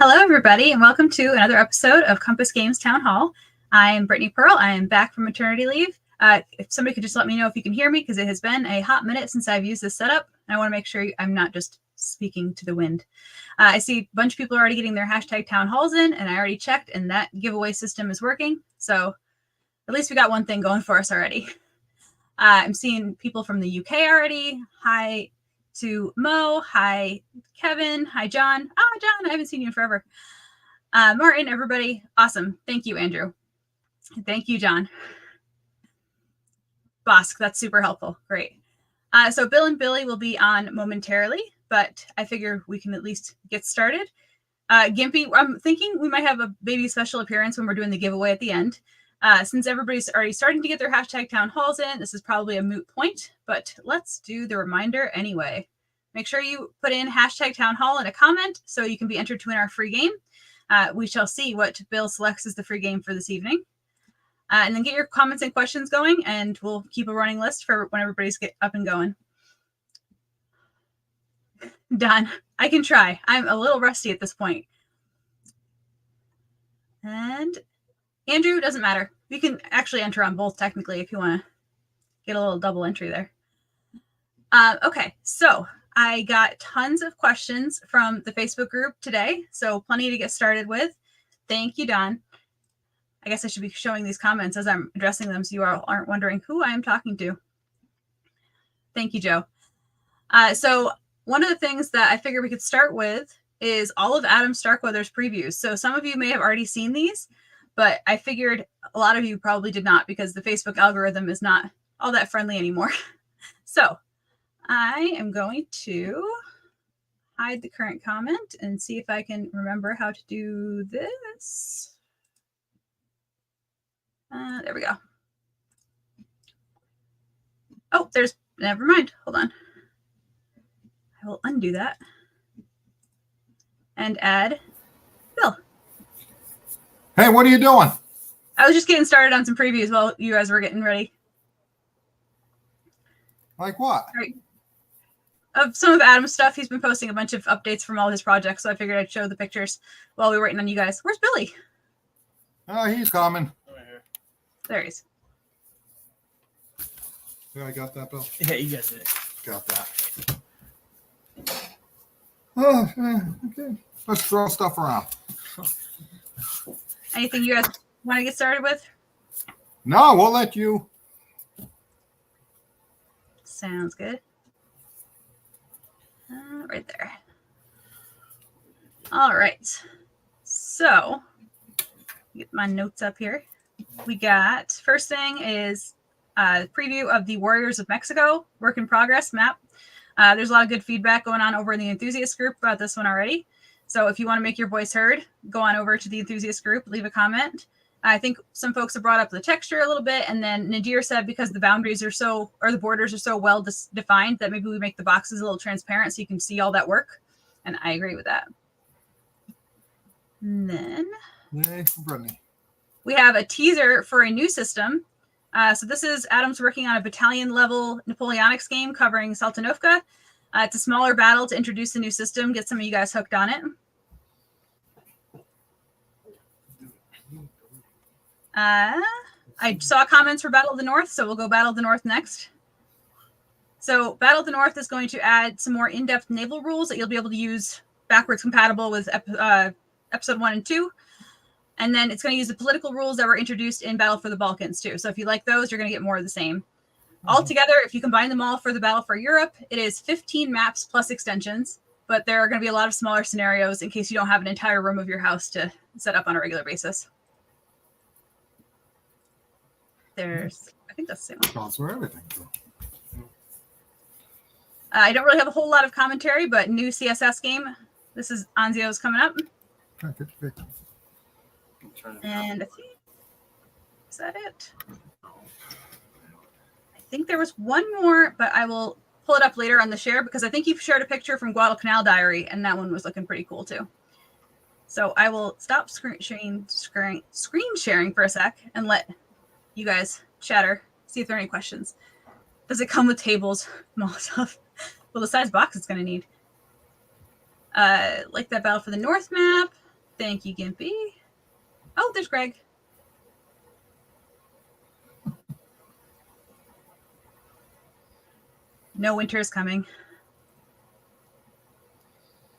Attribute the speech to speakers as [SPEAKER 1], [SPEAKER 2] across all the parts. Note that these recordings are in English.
[SPEAKER 1] Hello, everybody, and welcome to another episode of Compass Games Town Hall. I am Brittani-Pearl. I am back from maternity leave. If somebody could just let me know if you can hear me, because it has been a hot minute since I've used this setup, and I want to make sure I'm not just speaking to the wind. I see a bunch of people are already getting their hashtag town halls in, and I already checked, and that giveaway system is working. So at least we got one thing going for us already. I'm seeing people from the UK already. Hi to Mo. Hi, Kevin. Hi, John. Oh, John, I haven't seen you in forever. Martin, everybody. Awesome. Thank you, Andrew. Thank you, John. Bosk, that's super helpful. Great. So Bill and Billy will be on momentarily, but I figure we can at least get started. Gimpy, I'm thinking we might have a baby special appearance when we're doing the giveaway at the end. Since everybody's already starting to get their hashtag town halls in, this is probably a moot point, but let's do the reminder anyway. Make sure you put in hashtag town hall in a comment so you can be entered to win our free game. We shall see what Bill selects as the free game for this evening. And then get your comments and questions going, and we'll keep a running list for when everybody's get up and going. Done. I can try. I'm a little rusty at this point. And Andrew, doesn't matter. You can actually enter on both technically if you want to get a little double entry there. Okay, so I got tons of questions from the Facebook group today, so plenty to get started with. Thank you, Don. I guess I should be showing these comments as I'm addressing them so you all aren't wondering who I am talking to. Thank you, Joe. So one of the things that I figured we could start with is all of Adam Starkweather's previews. So some of you may have already seen these, but I figured a lot of you probably did not because the Facebook algorithm is not all that friendly anymore. So I am going to hide the current comment and see if I can remember how to do this. There we go. Oh, never mind. Hold on. I will undo that and add Bill.
[SPEAKER 2] Hey, what are you doing?
[SPEAKER 1] I was just getting started on some previews while you guys were getting ready.
[SPEAKER 2] Like what?
[SPEAKER 1] Right. Of some of Adam's stuff. He's been posting a bunch of updates from all his projects, so I figured I'd show the pictures while we were waiting on you guys. Where's Billy?
[SPEAKER 2] Oh, he's coming.
[SPEAKER 1] There he is.
[SPEAKER 2] Yeah, I got that, Bill.
[SPEAKER 3] Yeah, you guys did it.
[SPEAKER 2] Got that. Oh, okay. Let's throw stuff around.
[SPEAKER 1] Anything you guys want to get started with?
[SPEAKER 2] No, we'll let you.
[SPEAKER 1] Sounds good. Right there. All right. So, get my notes up here. We got, first thing is a preview of the Warriors of Mexico work in progress map. There's a lot of good feedback going on over in the enthusiast group about this one already. So if you want to make your voice heard, go on over to the enthusiast group, leave a comment. I think some folks have brought up the texture a little bit, and then Nadir said because the boundaries are so, or the borders are so well defined that maybe we make the boxes a little transparent so you can see all that work. And I agree with that. And then
[SPEAKER 2] Yay, Brittany.
[SPEAKER 1] we have a teaser for a new system. So this is Adam's working on a battalion level Napoleonics game covering Saltanovka. It's a smaller battle to introduce the new system, get some of you guys hooked on it. I saw comments for Battle of the North, so we'll go Battle of the North next. So Battle of the North is going to add some more in-depth naval rules that you'll be able to use backwards compatible with episode 1 and 2. And then it's going to use the political rules that were introduced in Battle for the Balkans, too. So if you like those, you're going to get more of the same. Altogether, if you combine them all for the Battle for Europe, it is 15 maps plus extensions. But there are going to be a lot of smaller scenarios in case you don't have an entire room of your house to set up on a regular basis. I think that's the same one.
[SPEAKER 2] That's where everything.
[SPEAKER 1] I don't really have a whole lot of commentary, but new CSS game. This is Anzio's coming up.
[SPEAKER 2] Okay, good.
[SPEAKER 1] And I think, is that it? I think there was one more, but I will pull it up later on the share because I think you shared a picture from Guadalcanal Diary, and that one was looking pretty cool too. So I will stop screen sharing for a sec and let you guys chatter, see if there are any questions. Does it come with tables? Molotov. Well, the size box it's going to need. Like that Battle for the North map. Thank you, Gimpy. Oh, there's Greg. No winter is coming.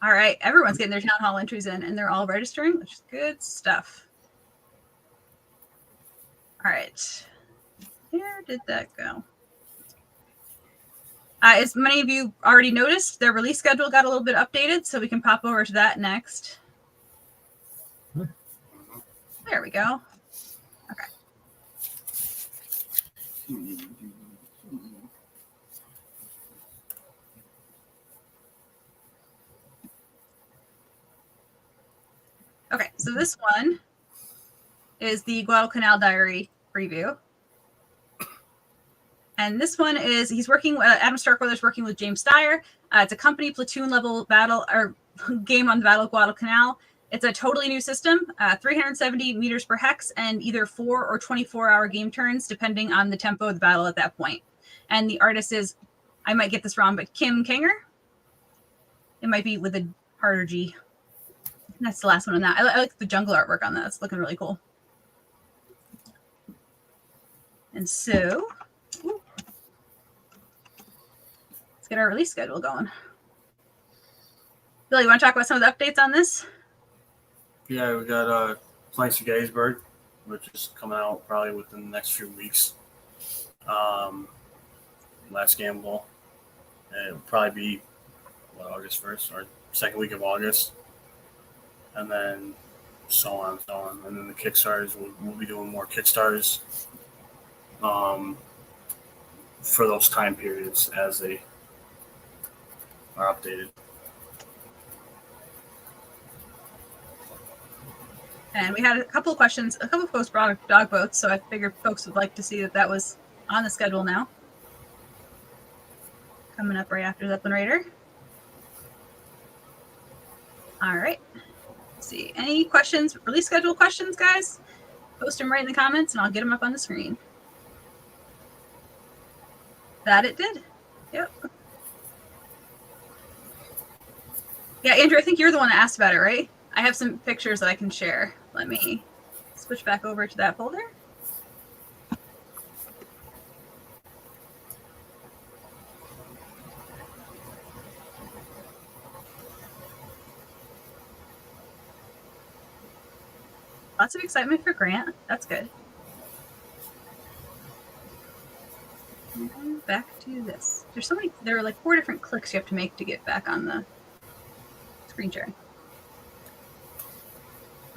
[SPEAKER 1] All right, everyone's getting their town hall entries in, and they're all registering, which is good stuff. All right, where did that go? As many of you already noticed, their release schedule got a little bit updated, so we can pop over to that next. There we go. Okay. Okay, so this one is the Guadalcanal Diary preview. And this one is, he's working, Adam Starkweather's working with James Dyer. It's a company platoon level battle or game on the Battle of Guadalcanal. It's a totally new system, 370 meters per hex, and either 4 or 24-hour game turns, depending on the tempo of the battle at that point. And the artist is, I might get this wrong, but Kim Kanger. It might be with a harder G. That's the last one on that. I like the jungle artwork on that. It's looking really cool. And so, let's get our release schedule going. Billy, you want to talk about some of the updates on this?
[SPEAKER 3] Yeah, we got Planks of Gettysburg, which is coming out probably within the next few weeks. Last Gamble. It'll probably be August 1st or second week of August. And then so on and so on. And then the Kickstarters, we'll be doing more Kickstarters for those time periods as they are updated.
[SPEAKER 1] And we had a couple of questions. A couple of folks brought up dog boats, so I figured folks would like to see that was on the schedule now. Coming up right after Zeppelin Raider. All right. Let's see. Any questions? Release schedule questions, guys? Post them right in the comments, and I'll get them up on the screen. That it did. Yep. Yeah, Andrew, I think you're the one that asked about it, right? I have some pictures that I can share. Let me switch back over to that folder. Lots of excitement for Grant. That's good. And back to this. There's so many, there are like 4 different clicks you have to make to get back on the screen sharing.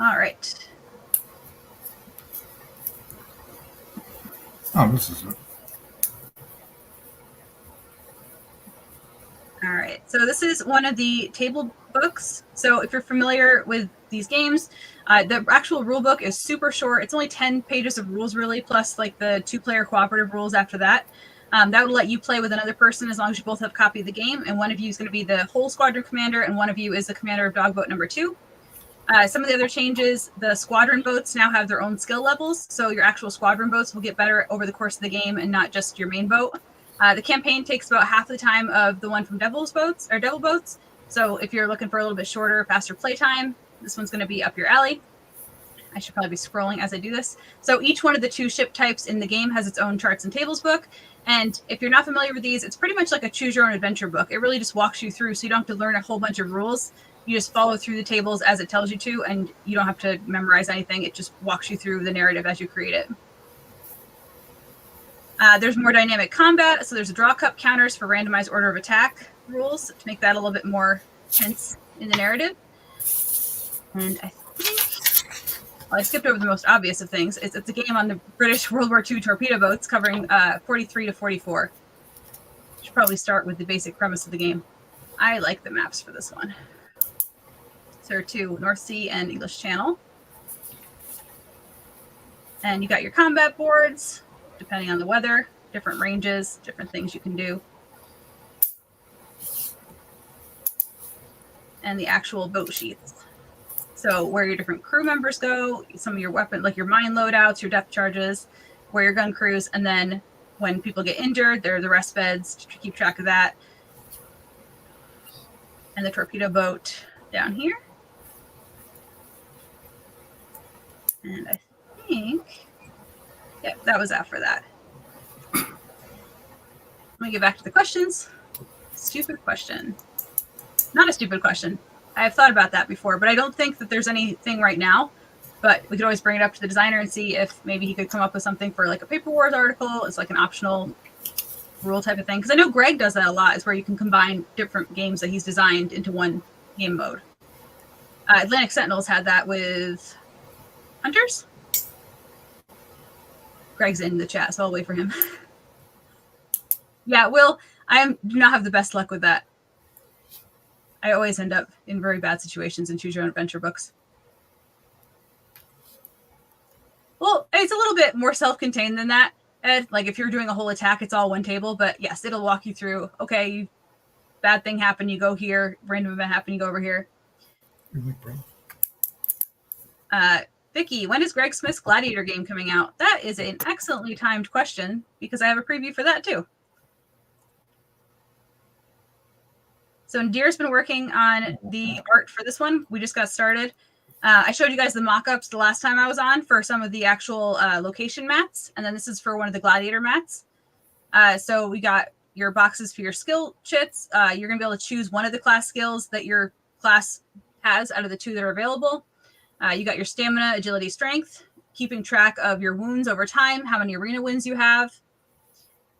[SPEAKER 1] All right.
[SPEAKER 2] Oh, this is it.
[SPEAKER 1] All right. So this is one of the table books. So if you're familiar with these games, the actual rule book is super short. It's only 10 pages of rules, really, plus like the 2-player cooperative rules after that. That will let you play with another person as long as you both have a copy of the game. And one of you is going to be the whole squadron commander, and one of you is the commander of dogboat number 2. Some of the other changes, the squadron boats now have their own skill levels. So your actual squadron boats will get better over the course of the game and not just your main boat. The campaign takes about half the time of the one from Devil Boats. So if you're looking for a little bit shorter, faster playtime, this one's going to be up your alley. I should probably be scrolling as I do this. So each one of the 2 ship types in the game has its own charts and tables book. And if you're not familiar with these, it's pretty much like a choose your own adventure book. It really just walks you through, so you don't have to learn a whole bunch of rules. You just follow through the tables as it tells you to, and you don't have to memorize anything. It just walks you through the narrative as you create it. There's more dynamic combat. So there's draw cup counters for randomized order of attack rules to make that a little bit more tense in the narrative. And I think, well, I skipped over the most obvious of things. It's a game on the British World War II torpedo boats covering 43 to 44. Should probably start with the basic premise of the game. I like the maps for this one. So there are 2, North Sea and English Channel. And you got your combat boards, depending on the weather, different ranges, different things you can do. And the actual boat sheets. So where your different crew members go, some of your weapon, like your mine loadouts, your depth charges, where your gun crews, and then when people get injured, there are the rest beds to keep track of that. And the torpedo boat down here. And I think, yep, that was after that. Let me get back to the questions. Stupid question. Not a stupid question. I have thought about that before, but I don't think that there's anything right now. But we could always bring it up to the designer and see if maybe he could come up with something for like a Paper Wars article. It's like an optional rule type of thing. Because I know Greg does that a lot. Is where you can combine different games that he's designed into one game mode. Atlantic Sentinels had that with Hunters. Greg's in the chat, so I'll wait for him. Yeah, Will, do not have the best luck with that. I always end up in very bad situations in Choose Your Own Adventure books. Well, it's a little bit more self-contained than that, Ed. Like if you're doing a whole attack, it's all one table. But yes, it'll walk you through, okay, bad thing happened, you go here. Random event happened, you go over here. Vicky, when is Greg Smith's Gladiator game coming out? That is an excellently timed question because I have a preview for that too. So Nadir's been working on the art for this one. We just got started. I showed you guys the mock-ups the last time I was on for some of the actual location mats. And then this is for one of the Gladiator mats. So we got your boxes for your skill chits. You're going to be able to choose one of the class skills that your class has out of the 2 that are available. You got your stamina, agility, strength, keeping track of your wounds over time, how many arena wins you have.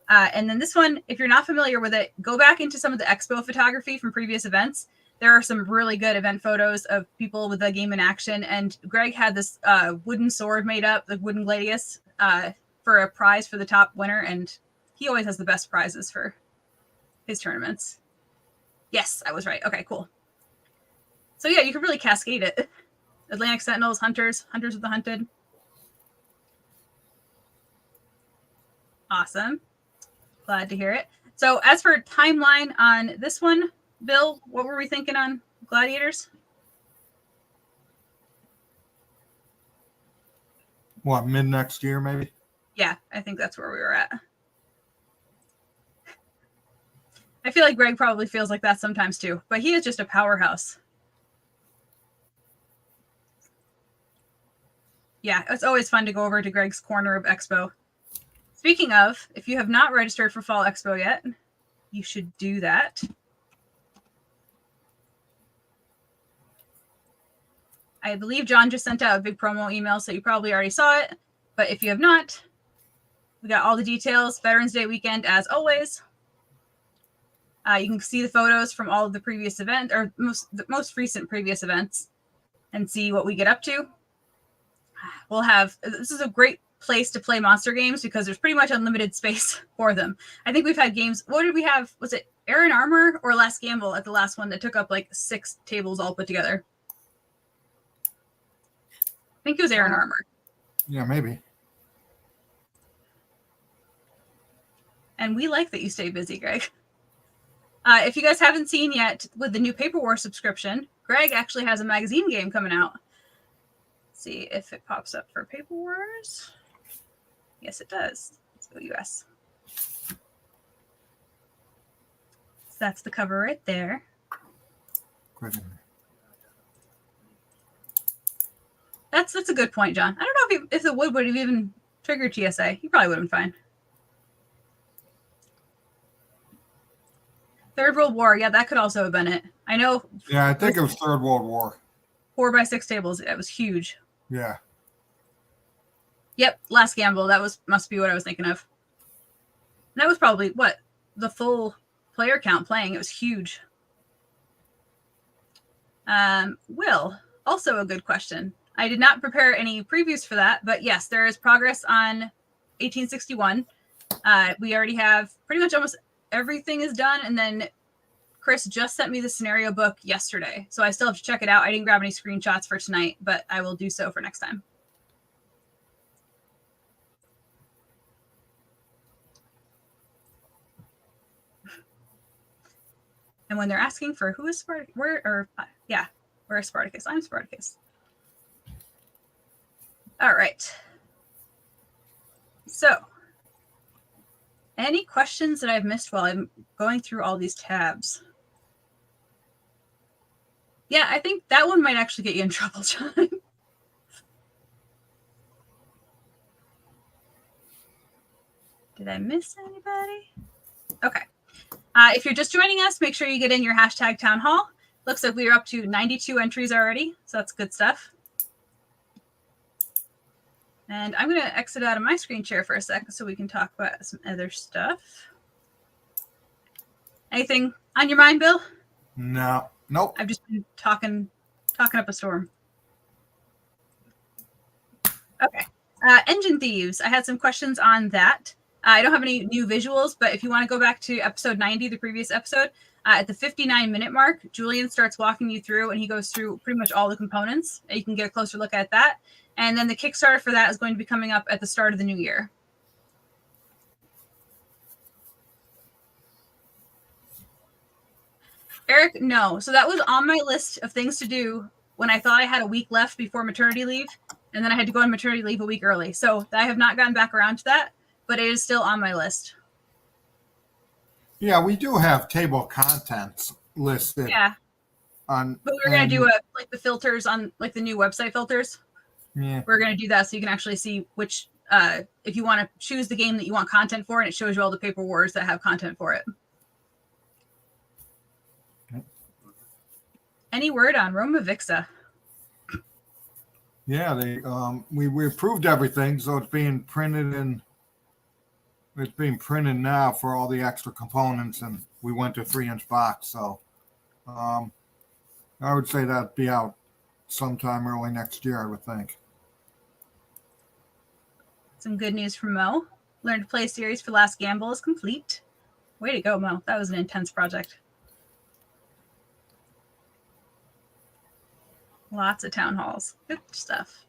[SPEAKER 1] And then this one, if you're not familiar with it, go back into some of the expo photography from previous events. There are some really good event photos of people with the game in action. And Greg had this wooden sword made up, the wooden gladius, for a prize for the top winner. And he always has the best prizes for his tournaments. Yes, I was right. Okay, cool. So yeah, you can really cascade it. Atlantic Sentinels, Hunters of the Hunted. Awesome. Glad to hear it. So as for timeline on this one, Bill, what were we thinking on Gladiators?
[SPEAKER 2] What, mid next year, maybe?
[SPEAKER 1] Yeah, I think that's where we were at. I feel like Greg probably feels like that sometimes too, but he is just a powerhouse. Yeah, it's always fun to go over to Greg's corner of Expo. Speaking of, if you have not registered for Fall Expo yet, you should do that. I believe John just sent out a big promo email, so you probably already saw it. But if you have not, we got all the details. Veterans Day weekend, as always. You can see the photos from all of the previous events, or the most recent previous events, and see what we get up to. We'll have, this is a great place to play monster games because there's pretty much unlimited space for them. I think we've had games, what did we have? Was it Aaron Armour or Last Gamble at the last one that took up like 6 tables all put together? I think it was Aaron Armour.
[SPEAKER 2] Yeah, maybe.
[SPEAKER 1] And we like that you stay busy, Greg. If you guys haven't seen yet, with the new Paper War subscription, Greg actually has a magazine game coming out. Let's see if it pops up for Paper Wars. Yes, it does. Let's go US. So that's the cover right there. That's a good point, John. I don't know if the wood would have even triggered TSA. He probably would have been fine. Third World War. Yeah, that could also have been it. I know.
[SPEAKER 2] Yeah, I think it was Third World War.
[SPEAKER 1] 4x6 tables. That was huge.
[SPEAKER 2] Yeah.
[SPEAKER 1] Yep. Last Gamble. That must be what I was thinking of. And that was probably what? The full player count playing. It was huge. Will, also a good question. I did not prepare any previews for that, but yes, there is progress on 1861. We already have pretty much almost everything is done, and then Chris just sent me the scenario book yesterday, so I still have to check it out. I didn't grab any screenshots for tonight, but I will do so for next time. And when they're asking for who is Spartacus, where is Spartacus? I'm Spartacus. All right. So, any questions that I've missed while I'm going through all these tabs? Yeah, I think that one might actually get you in trouble, John. Did I miss anybody? Okay. If you're just joining us, make sure you get in your hashtag town hall. Looks like we are up to 92 entries already, so that's good stuff. And I'm going to exit out of my screen share for a second so we can talk about some other stuff. Anything on your mind, Bill?
[SPEAKER 2] No. Nope.
[SPEAKER 1] I've just been talking up a storm. Okay. Engine Thieves. I had some questions on that. I don't have any new visuals, but if you want to go back to episode 90, the previous episode, at the 59-minute mark, Julian starts walking you through, and he goes through pretty much all the components. You can get a closer look at that. And then the Kickstarter for that is going to be coming up at the start of the new year. Eric, no. So that was on my list of things to do when I thought I had a week left before maternity leave, and then I had to go on maternity leave a week early. So I have not gotten back around to that, but it is still on my list.
[SPEAKER 2] Yeah, we do have table of contents listed.
[SPEAKER 1] Yeah.
[SPEAKER 2] But
[SPEAKER 1] we're going to do like the filters on like the new website filters.
[SPEAKER 2] Yeah.
[SPEAKER 1] We're going to do that so you can actually see which, if you want to choose the game that you want content for, and it shows you all the paper wars that have content for it. Any word on Roma Vixa?
[SPEAKER 2] Yeah, they we approved everything, so it's being printed and it's being printed now for all the extra components, and we went to 3-inch box. So I would say that'd be out sometime early next year, I would think.
[SPEAKER 1] Some good news from Mo. Learn to Play series for Last Gamble is complete. Way to go, Mo. That was an intense project. Lots of town halls. Good stuff.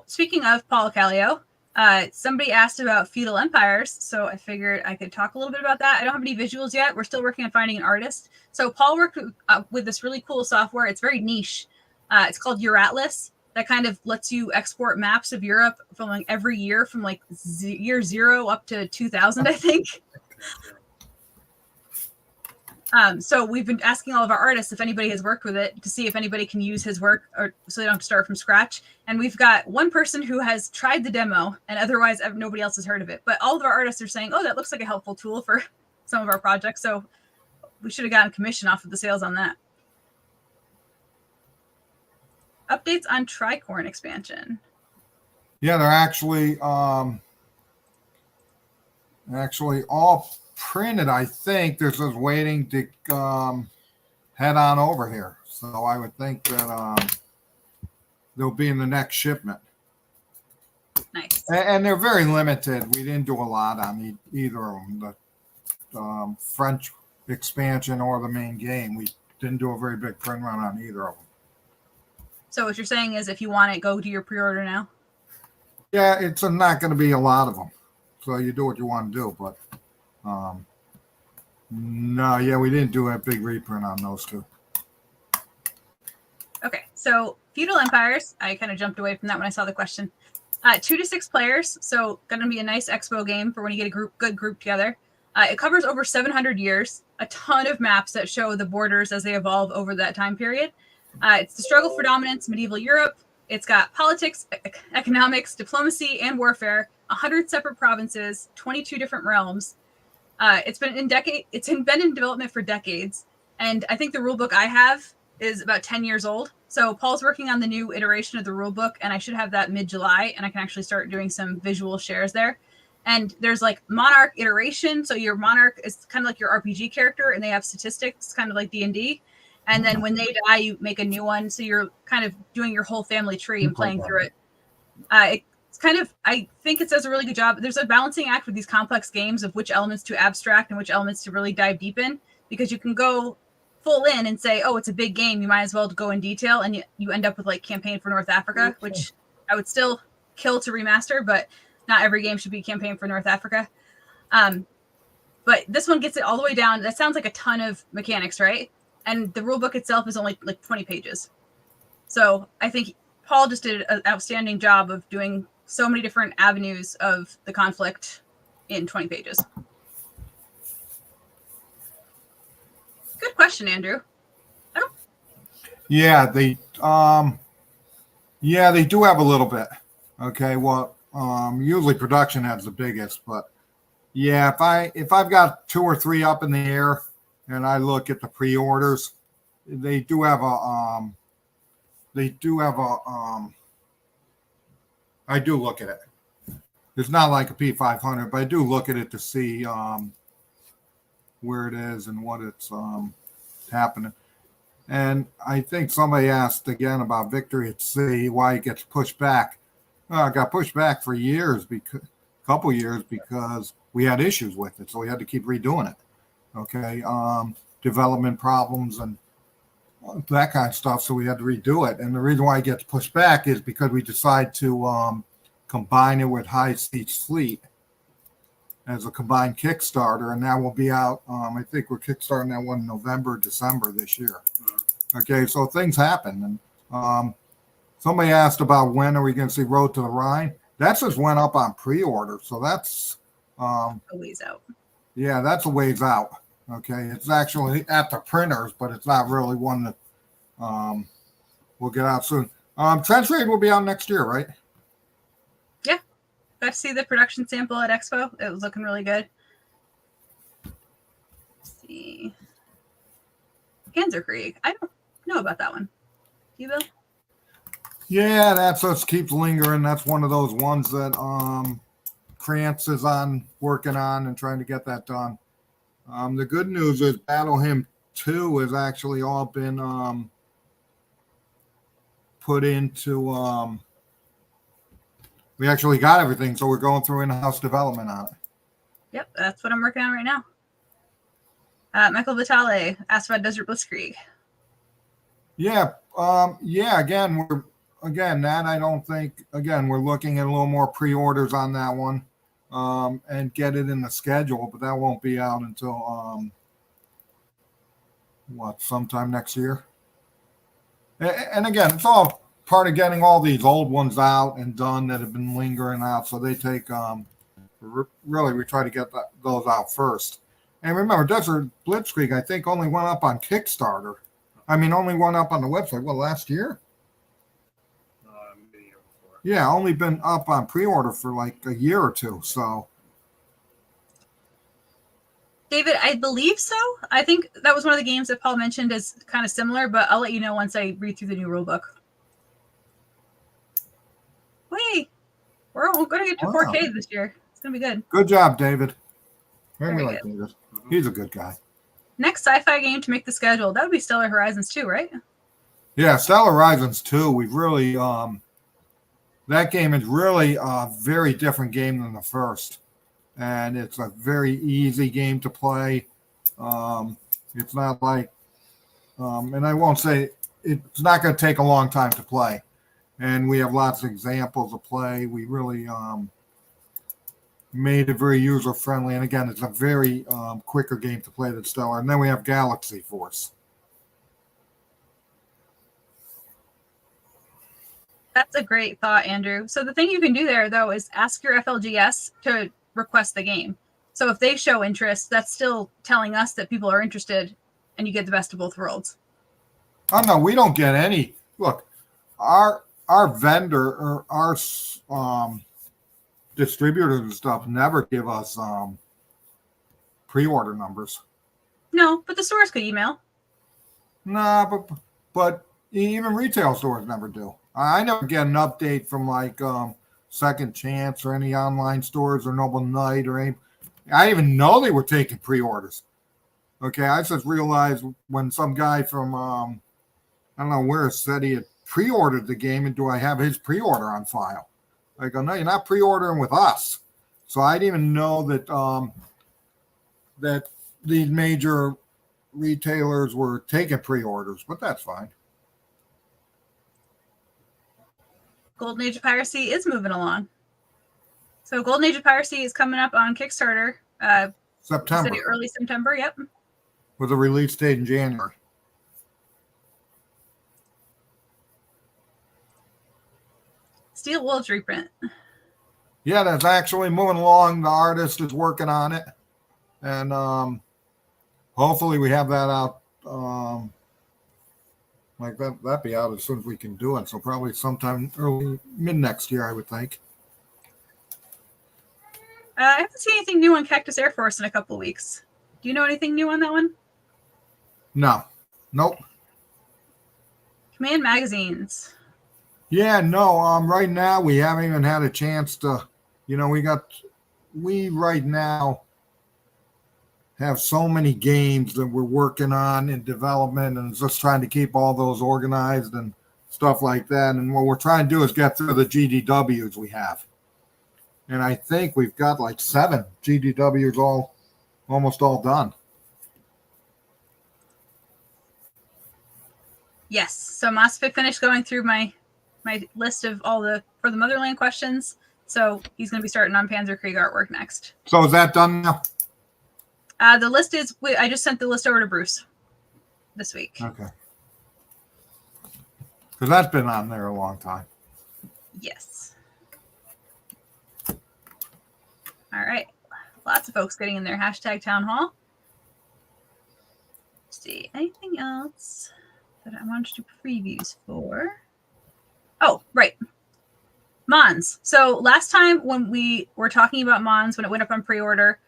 [SPEAKER 1] Speaking of Paul Callio, somebody asked about Feudal Empires, so I figured I could talk a little bit about that. I don't have any visuals yet. We're still working on finding an artist. So Paul worked with this really cool software. It's very niche. It's called Euratlas. That kind of lets you export maps of Europe from like every year from like year 0 up to 2000, I think. So we've been asking all of our artists if anybody has worked with it to see if anybody can use his work, or so they don't have to start from scratch. And we've got one person who has tried the demo, and otherwise nobody else has heard of it. But all of our artists are saying, oh, that looks like a helpful tool for some of our projects. So we should have gotten commission off of the sales on that. Updates on Tricorn expansion.
[SPEAKER 2] Yeah, they're actually all printed. I think they're just waiting to head on over here. So I would think that they'll be in the next shipment.
[SPEAKER 1] Nice.
[SPEAKER 2] And they're very limited. We didn't do a lot on either of them. The French expansion or the main game. We didn't do a very big print run on either of them.
[SPEAKER 1] So what you're saying is if you want it, go to your pre-order now?
[SPEAKER 2] Yeah, it's not going to be a lot of them. So you do what you want to do. But no, yeah, we didn't do a big reprint on those two.
[SPEAKER 1] Okay, so Feudal Empires, I kind of jumped away from that when I saw the question. 2 to 6 players, so going to be a nice expo game for when you get a good group together. It covers over 700 years, a ton of maps that show the borders as they evolve over that time period. It's the struggle for dominance, medieval Europe. It's got politics, economics, diplomacy, and warfare, 100 separate provinces, 22 different realms. It's been in development for decades, and I think the rulebook I have is about 10 years old. So Paul's working on the new iteration of the rulebook, and I should have that mid-July, and I can actually start doing some visual shares there. And there's like monarch iteration, so your monarch is kind of like your RPG character, and they have statistics, kind of like D&D. And then when they die, you make a new one, so you're kind of doing your whole family tree and playing through it. It's kind of, I think it does a really good job. There's a balancing act with these complex games of which elements to abstract and which elements to really dive deep in, because you can go full in and say, oh, it's a big game, you might as well go in detail, and you end up with like Campaign for North Africa, which I would still kill to remaster, but not every game should be Campaign for North Africa. But this one gets it all the way down. That sounds like a ton of mechanics, right? And the rulebook itself is only like 20 pages. So I think Paul just did an outstanding job of doing so many different avenues of the conflict in 20 pages. Good question, Andrew.
[SPEAKER 2] Yeah, the Yeah, they do have a little bit. Okay, well, usually production has the biggest, but yeah, if I've got two or three up in the air, and I look at the pre-orders, they do have a I do look at it. It's not like a P500, but I do look at it to see where it is and what it's happening. And I think somebody asked again about Victory at Sea, why it gets pushed back. Well, it got pushed back for years, because a couple years, because we had issues with it, so we had to keep redoing it. Okay, development problems and that kind of stuff, so we had to redo it. And the reason why it gets pushed back is because we decide to combine it with High Seas Fleet as a combined Kickstarter, and that will be out. I think we're kickstarting that one in November, December this year. Okay, so things happen. And somebody asked about when are we going to see Road to the Rhine. That just went up on pre-order, so that's
[SPEAKER 1] A ways out.
[SPEAKER 2] yeah, that's a ways out. Okay, it's actually at the printers, but it's not really one that will get out soon. Trench Raid will be out next year, right?
[SPEAKER 1] Yeah, got to see the production sample at Expo. It was looking really good. Let's see, Panzerkrieg. I don't know about that one. You, Bill?
[SPEAKER 2] Yeah, that's what keeps lingering. That's one of those ones that Krantz is working on and trying to get that done. The good news is Battle Hymn 2 has actually all been put into we actually got everything, so we're going through in-house development on it.
[SPEAKER 1] Yep, that's what I'm working on right now. Michael Vitale asked about Desert Blitzkrieg.
[SPEAKER 2] Yeah, that I don't think, we're looking at a little more pre-orders on that one and get it in the schedule, but that won't be out until sometime next year. And again, it's all part of getting all these old ones out and done that have been lingering out, so they take really, we try to get those out first. And remember, Desert Blitzkrieg, I think, only went up on Kickstarter. I mean, only went up on the website, last year?
[SPEAKER 3] The year before.
[SPEAKER 2] Yeah, only been up on pre-order for like a year or two, so.
[SPEAKER 1] David, I believe so. I think that was one of the games that Paul mentioned as kind of similar, but I'll let you know once I read through the new rulebook. Wait, we're going to get to 4K this year. It's going to be good.
[SPEAKER 2] Good job, David.
[SPEAKER 1] Very
[SPEAKER 2] like
[SPEAKER 1] good.
[SPEAKER 2] David. He's a good guy.
[SPEAKER 1] Next sci-fi game to make the schedule. That would be Stellar Horizons 2, right?
[SPEAKER 2] Yeah, Stellar Horizons 2. We've really that game is really a very different game than the first, and it's a very easy game to play. It's not like, and I won't say it's not going to take a long time to play, and we have lots of examples of play. We really made it very user friendly, and again, it's a very quicker game to play than Stellar. And then we have Galaxy Force.
[SPEAKER 1] That's a great thought, Andrew. So the thing you can do there, though, is ask your FLGS to request the game. So if they show interest, that's still telling us that people are interested, and you get the best of both worlds.
[SPEAKER 2] Oh no, we don't get any. Look, our vendor or our distributors and stuff never give us pre-order numbers.
[SPEAKER 1] No, but the stores could email.
[SPEAKER 2] Nah, but even retail stores never do. I never get an update from like Second Chance or any online stores or Noble Knight or any. I didn't even know they were taking pre-orders. Okay, I just realized when some guy from I don't know where said he had pre-ordered the game, and do I have his pre-order on file? I go, no, you're not pre-ordering with us. So I didn't even know that that these major retailers were taking pre-orders, but that's fine.
[SPEAKER 1] Golden Age of Piracy is moving along. So Golden Age of Piracy is coming up on Kickstarter.
[SPEAKER 2] September.
[SPEAKER 1] Early September, yep.
[SPEAKER 2] With a release date in January.
[SPEAKER 1] Steel Wolves reprint.
[SPEAKER 2] Yeah, that's actually moving along. The artist is working on it. And hopefully we have that out like that'd be out as soon as we can do it. So probably sometime early mid next year, I would think.
[SPEAKER 1] I haven't seen anything new on Cactus Air Force in a couple of weeks. Do you know anything new on that one?
[SPEAKER 2] No, nope.
[SPEAKER 1] Command magazines.
[SPEAKER 2] Yeah, no. Right now we haven't even had a chance to. We right now have so many games that we're working on in development, and just trying to keep all those organized and stuff like that. And what we're trying to do is get through the GDWs we have. And I think we've got like 7 GDWs almost all done.
[SPEAKER 1] Yes. So Mosfet finished going through my list of for the Motherland questions. So he's going to be starting on Panzer Krieg artwork next.
[SPEAKER 2] So is that done now?
[SPEAKER 1] The list is, I just sent the list over to Bruce this week.
[SPEAKER 2] Okay. Because that's been on there a long time.
[SPEAKER 1] Yes. All right. Lots of folks getting in their hashtag town hall. Let's see. Anything else that I wanted to do previews for? Oh, right. Mons. So last time when we were talking about Mons, when it went up on pre-order,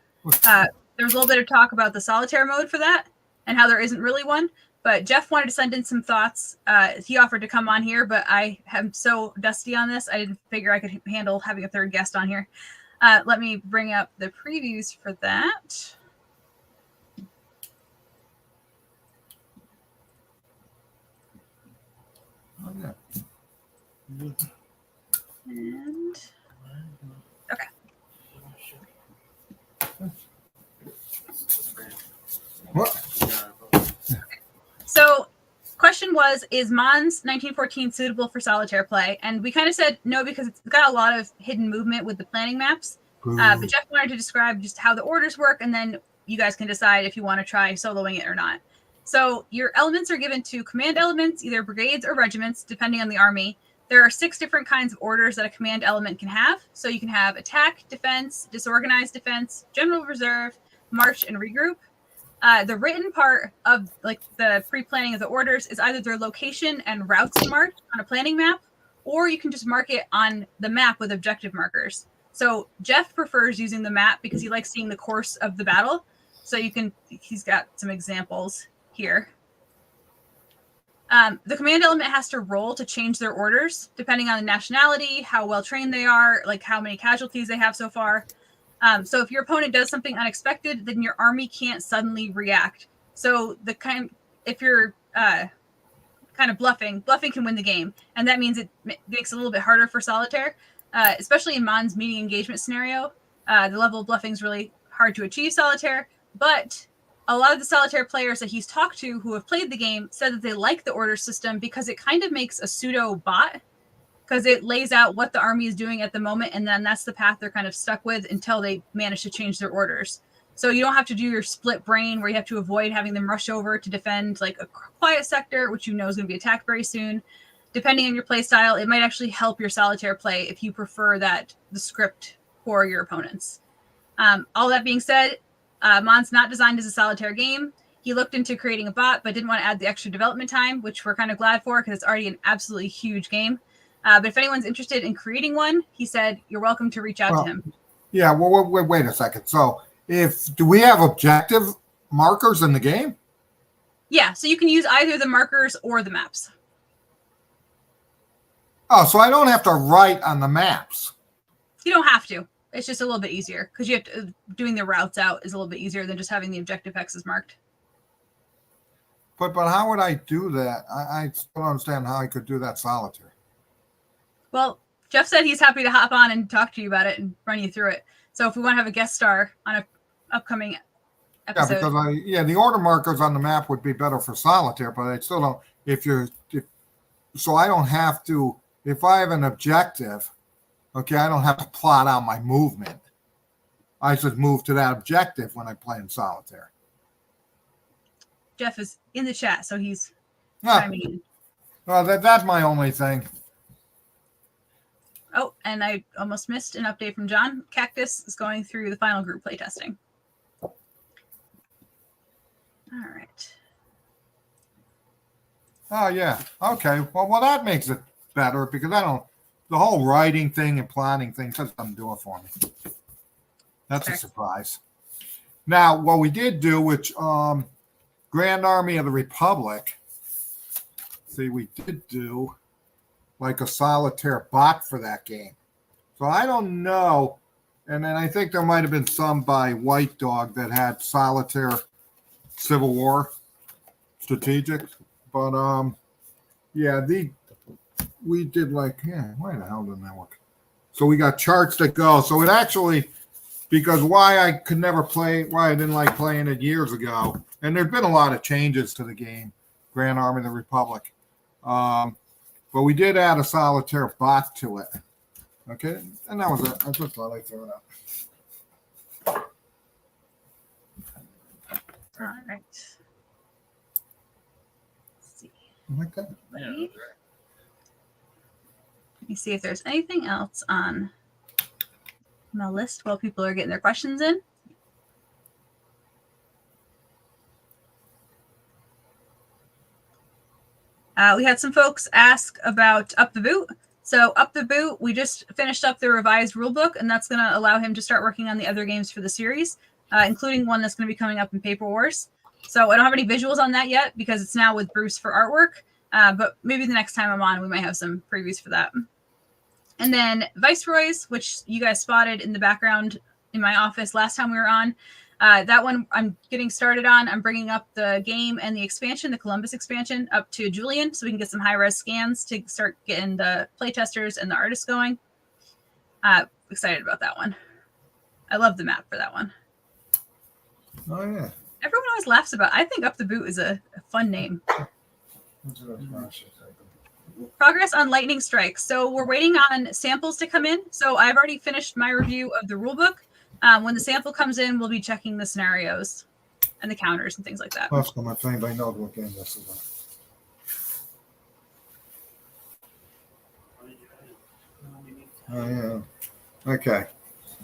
[SPEAKER 1] there was a little bit of talk about the solitaire mode for that and how there isn't really one. But Jeff wanted to send in some thoughts. He offered to come on here, but I am so dusty on this, I didn't figure I could handle having a third guest on here. Let me bring up the previews for that.
[SPEAKER 2] Oh, yeah.
[SPEAKER 1] And okay.
[SPEAKER 2] What?
[SPEAKER 1] So question was, is Mons 1914 suitable for solitaire play? And we kind of said no, because it's got a lot of hidden movement with the planning maps. But Jeff wanted to describe just how the orders work, and then you guys can decide if you want to try soloing it or not. So your elements are given to command elements, either brigades or regiments, depending on the army. There are 6 different kinds of orders that a command element can have. So you can have attack, defense, disorganized defense, general reserve, march, and regroup. The written part of like the pre-planning of the orders is either their location and routes to march on a planning map, or you can just mark it on the map with objective markers. So Jeff prefers using the map because he likes seeing the course of the battle. So he's got some examples here. The command element has to roll to change their orders, depending on the nationality, how well trained they are, like how many casualties they have so far. So if your opponent does something unexpected, then your army can't suddenly react. So if you're kind of bluffing can win the game. And that means it makes it a little bit harder for solitaire, especially in Mons' meeting engagement scenario. The level of bluffing is really hard to achieve solitaire, but a lot of the solitaire players that he's talked to who have played the game said that they like the order system because it kind of makes a pseudo bot, because it lays out what the army is doing at the moment, and then that's the path they're kind of stuck with until they manage to change their orders. So you don't have to do your split brain where you have to avoid having them rush over to defend like a quiet sector, which you know is going to be attacked very soon. Depending on your play style, it might actually help your solitaire play if you prefer the script for your opponents. All that being said, Mons not designed as a solitaire game. He looked into creating a bot, but didn't want to add the extra development time, which we're kind of glad for because it's already an absolutely huge game. But if anyone's interested in creating one, he said you're welcome to reach out to him.
[SPEAKER 2] Yeah, well, wait a second. So do we have objective markers in the game?
[SPEAKER 1] Yeah, so you can use either the markers or the maps.
[SPEAKER 2] Oh, so I don't have to write on the maps.
[SPEAKER 1] You don't have to. It's just a little bit easier because you have to, doing the routes out is a little bit easier than just having the objective X's marked.
[SPEAKER 2] But how would I do that? I still don't understand how I could do that solitaire.
[SPEAKER 1] Well, Jeff said he's happy to hop on and talk to you about it and run you through it. So if we want to have a guest star on an upcoming episode.
[SPEAKER 2] Yeah, because the order markers on the map would be better for solitaire, but I still don't. So I don't have to. If I have an objective, okay, I don't have to plot out my movement. I just move to that objective when I play in solitaire.
[SPEAKER 1] Jeff is in the chat, so he's chiming in.
[SPEAKER 2] Well, that's my only thing.
[SPEAKER 1] Oh, and I almost missed an update from John. Cactus is going through the final group playtesting. All right.
[SPEAKER 2] Oh yeah. Okay. Well, that makes it better because the whole writing thing and planning thing doesn't do it for me. That's a surprise. Now, what we did do, which Grand Army of the Republic, see, we did do like a solitaire bot for that game. So I don't know. And then I think there might have been some by White Dog that had solitaire Civil War strategic. But yeah, we did like, why the hell didn't that work? So we got charts that go. So it actually, because why I didn't like playing it years ago, and there's been a lot of changes to the game, Grand Army of the Republic. But we did add a solitaire bot to it. Okay, and that was it. I just thought I'd throw it out.
[SPEAKER 1] All right. Let's see.
[SPEAKER 2] Like that.
[SPEAKER 3] Yeah.
[SPEAKER 1] Let me see if there's anything else on my list while people are getting their questions in. We had some folks ask about Up the Boot. So Up the Boot, we just finished up the revised rulebook, and that's going to allow him to start working on the other games for the series, including one that's going to be coming up in Paper Wars. So I don't have any visuals on that yet because it's now with Bruce for artwork, but maybe the next time I'm on, we might have some previews for that. And then Viceroys, which you guys spotted in the background in my office last time we were on. That one I'm getting started on. I'm bringing up the game and the expansion, the Columbus expansion, up to Julian so we can get some high-res scans to start getting the playtesters and the artists going. Excited about that one. I love the map for that one.
[SPEAKER 2] Oh, yeah.
[SPEAKER 1] Everyone always laughs about it. I think Up the Boot is a fun name. Progress on Lightning Strikes. So we're waiting on samples to come in. So I've already finished my review of the rulebook. When the sample comes in, we'll be checking the scenarios and the counters and things like that.
[SPEAKER 2] That's good. If anybody knows what game this is. Oh, yeah. Okay.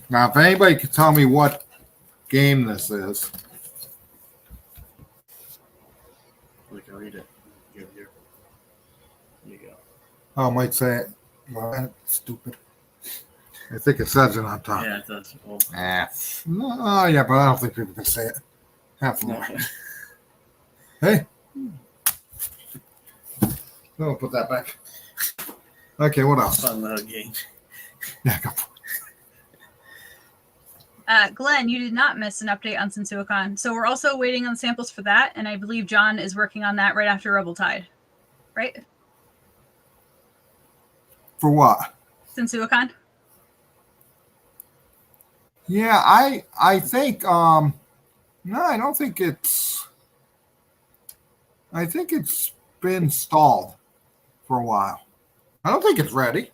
[SPEAKER 2] Now, if anybody could tell me what game this is.
[SPEAKER 3] We can read it. Here you go.
[SPEAKER 2] I might say it. Well, that's stupid. I think it says it on top.
[SPEAKER 3] Yeah, it does. Well,
[SPEAKER 2] No, yeah, but I don't think people can say it. Half of them. Hey. No, put that back. Okay, what else?
[SPEAKER 3] fun little game.
[SPEAKER 2] Yeah, go.
[SPEAKER 1] Glenn, you did not miss an update on Sensuicon. So we're also waiting on samples for that, and I believe John is working on that right after Rebel Tide. Right?
[SPEAKER 2] For what?
[SPEAKER 1] Sensuicon?
[SPEAKER 2] Yeah, I think no, I don't think it's been stalled for a while. I don't think it's ready.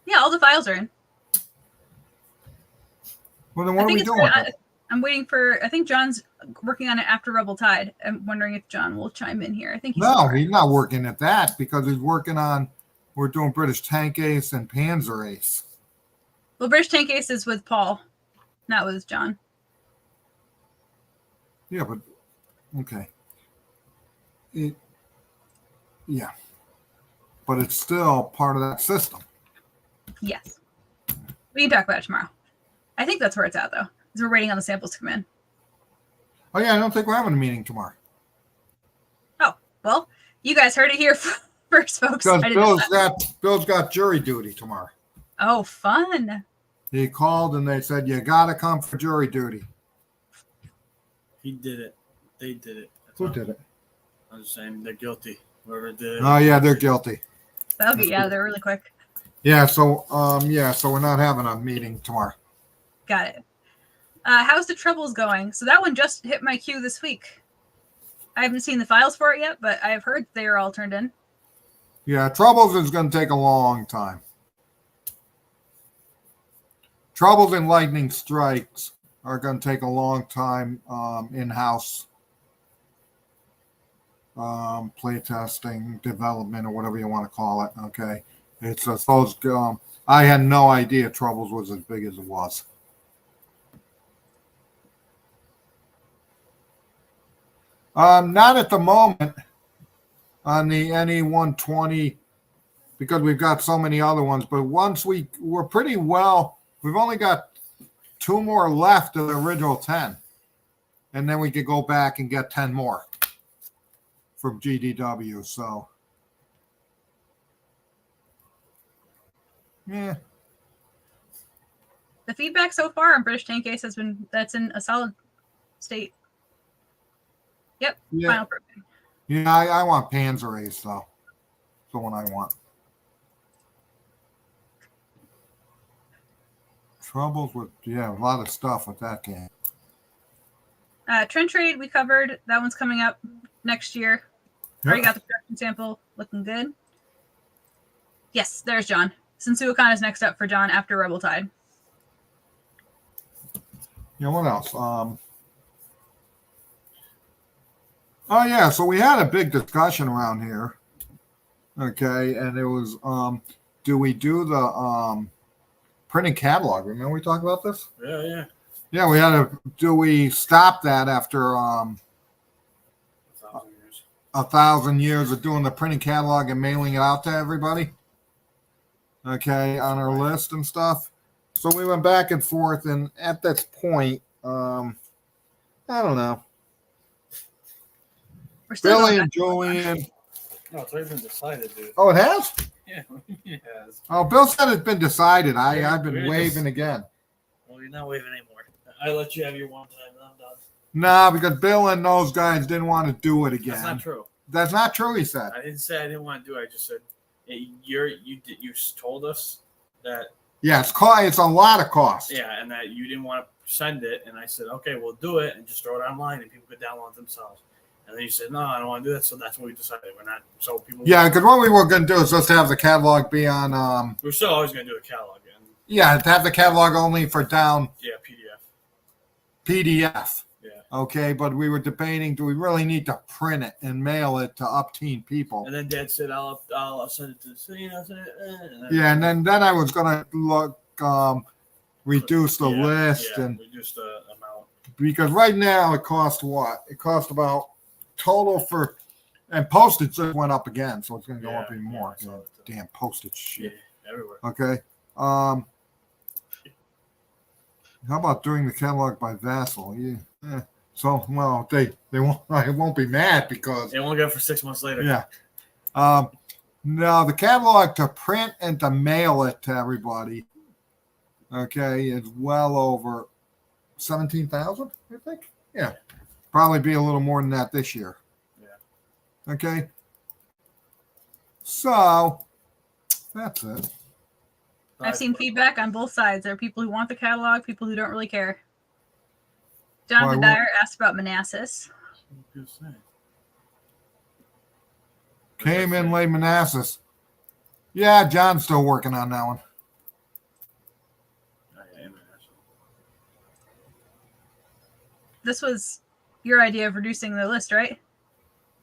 [SPEAKER 1] Yeah, all the files are in.
[SPEAKER 2] Well, then what are we doing with it?
[SPEAKER 1] I'm waiting for, I think John's working on it after Rebel Tide. I'm wondering if John will chime in here. I think he's
[SPEAKER 2] He's not working at that because he's working on, we're doing British Tank Ace and Panzer Ace.
[SPEAKER 1] Well, British Tank Ace is with Paul, not with John.
[SPEAKER 2] Yeah, but okay. Yeah. But it's still part of that system.
[SPEAKER 1] Yes. We can talk about it tomorrow. I think that's where it's at, though, because we're waiting on the samples to come in.
[SPEAKER 2] Oh, yeah, I don't think we're having a meeting tomorrow.
[SPEAKER 1] Oh, well, you guys heard it here first, folks.
[SPEAKER 2] Because Bill's got jury duty tomorrow.
[SPEAKER 1] Oh, fun.
[SPEAKER 2] He called and they said, you got to come for jury duty.
[SPEAKER 3] He did it. They did it.
[SPEAKER 2] Who did it?
[SPEAKER 3] I'm just saying they're guilty. Whoever did it.
[SPEAKER 2] Oh, yeah, they're guilty.
[SPEAKER 1] That'll get you out of there really quick.
[SPEAKER 2] Yeah, so we're not having a meeting tomorrow.
[SPEAKER 1] Got it. How's the Troubles going? So that one just hit my queue this week. I haven't seen the files for it yet, but I've heard they are all turned in.
[SPEAKER 2] Yeah, Troubles is going to take a long time. Troubles and Lightning Strikes are going to take a long time in-house playtesting, development, or whatever you want to call it. Okay, it's those. I had no idea Troubles was as big as it was. Not at the moment. on the NE 120 because we've got so many other ones. But once we're pretty well, we've only got 2 more left of the original 10. And then we could go back and get 10 more from GDW. So, yeah.
[SPEAKER 1] The feedback so far on British Tank Case has been that's in a solid state. Yep.
[SPEAKER 2] Yeah.
[SPEAKER 1] Final proving.
[SPEAKER 2] Yeah, I want Panzer Ace, though. That's the one I want. Troubles with, a lot of stuff with that game.
[SPEAKER 1] Trench Raid we covered. That one's coming up next year. Already got the production sample. Looking good. Yes, there's John. Sensuokan is next up for John after Rebel Tide.
[SPEAKER 2] Yeah, what else? Oh, yeah, so we had a big discussion around here. Okay, and it was, do we do the printing catalog? Remember we talked about this?
[SPEAKER 3] Yeah.
[SPEAKER 2] Yeah, we had do we stop that after
[SPEAKER 3] 1,000 years.
[SPEAKER 2] 1,000 years of doing the printing catalog and mailing it out to everybody? Okay, on our list and stuff. So we went back and forth, and at this point, I don't know.
[SPEAKER 1] We're still
[SPEAKER 2] Billy
[SPEAKER 1] going
[SPEAKER 2] and Julian.
[SPEAKER 3] No, it's already been decided, dude.
[SPEAKER 2] Oh, it has?
[SPEAKER 3] Yeah, it has.
[SPEAKER 2] Oh, Bill said it's been decided. I've been
[SPEAKER 3] Really?
[SPEAKER 2] waving again.
[SPEAKER 3] Well, you're not waving anymore. I let you have your one time, and I'm done.
[SPEAKER 2] Nah, because Bill and those guys didn't want to do it again.
[SPEAKER 3] That's not true.
[SPEAKER 2] That's not true, he said.
[SPEAKER 3] I didn't say I didn't want to do it. I just said you told us that.
[SPEAKER 2] Yeah, it's a lot of cost.
[SPEAKER 3] Yeah, and that you didn't want to send it, and I said, okay, we'll do it, and just throw it online, and people could download it themselves. And then you said, no, I don't want to do that, so that's what we decided. We're not, so people.
[SPEAKER 2] Yeah, because what we were going to do is just have the catalog be on.
[SPEAKER 3] We're still always going to do a catalog, and
[SPEAKER 2] Yeah, to have the catalog only for down PDF.
[SPEAKER 3] Yeah.
[SPEAKER 2] Okay, but we were debating: do we really need to print it and mail it to up-teen people?
[SPEAKER 3] And then Dad said, I'll send it to the city, and I said,
[SPEAKER 2] Yeah, and then I was going to look reduce the list and
[SPEAKER 3] reduce the amount
[SPEAKER 2] because right now it costs what? It costs about total for and postage just went up again, so it's going to go up even more. Damn postage shit.
[SPEAKER 3] Yeah, everywhere.
[SPEAKER 2] Okay. How about doing the catalog by Vassal? Yeah. So well, they won't. I won't be mad because
[SPEAKER 3] they won't get it for 6 months later.
[SPEAKER 2] Yeah. No, the catalog to print and to mail it to everybody. Okay, is well over 17,000. I think. Yeah. Probably be a little more than that this year.
[SPEAKER 3] Yeah.
[SPEAKER 2] Okay. So that's it.
[SPEAKER 1] I've seen feedback on both sides. There are people who want the catalog, people who don't really care. Jonathan Dyer asked about Manassas.
[SPEAKER 2] Came in late Manassas. Yeah, John's still working on that one.
[SPEAKER 1] This was your idea of reducing the list, right?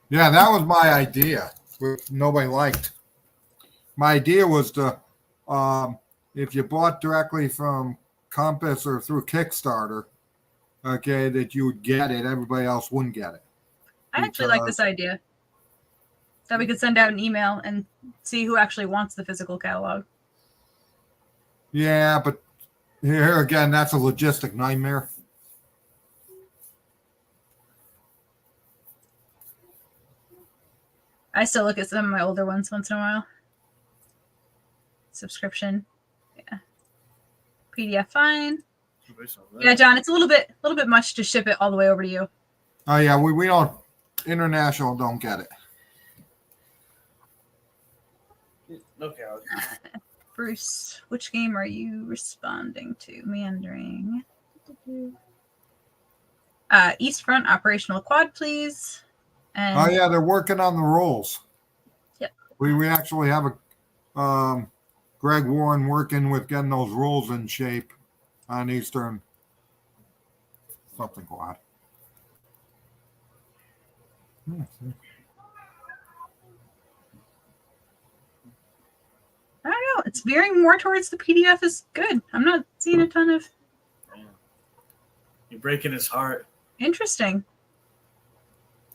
[SPEAKER 2] Yeah, that was my idea, which nobody liked. My idea was to, if you bought directly from Compass or through Kickstarter, okay, that you would get it. Everybody else wouldn't get it.
[SPEAKER 1] I actually like this idea. That we could send out an email and see who actually wants the physical catalog.
[SPEAKER 2] Yeah, but here again, that's a logistic nightmare.
[SPEAKER 1] I still look at some of my older ones once in a while. Subscription. Yeah. PDF fine. Yeah, John, it's a little bit much to ship it all the way over to you.
[SPEAKER 2] Oh yeah, we don't international don't get it.
[SPEAKER 3] Okay.
[SPEAKER 1] Bruce, which game are you responding to? Meandering. East Front operational quad, please. And
[SPEAKER 2] Oh yeah, they're working on the rules.
[SPEAKER 1] Yep.
[SPEAKER 2] We actually have a Greg Warren working with getting those rules in shape on Eastern something quad.
[SPEAKER 1] I don't know. It's veering more towards the PDF is good. I'm not seeing a ton of
[SPEAKER 3] You're breaking his heart.
[SPEAKER 1] interesting.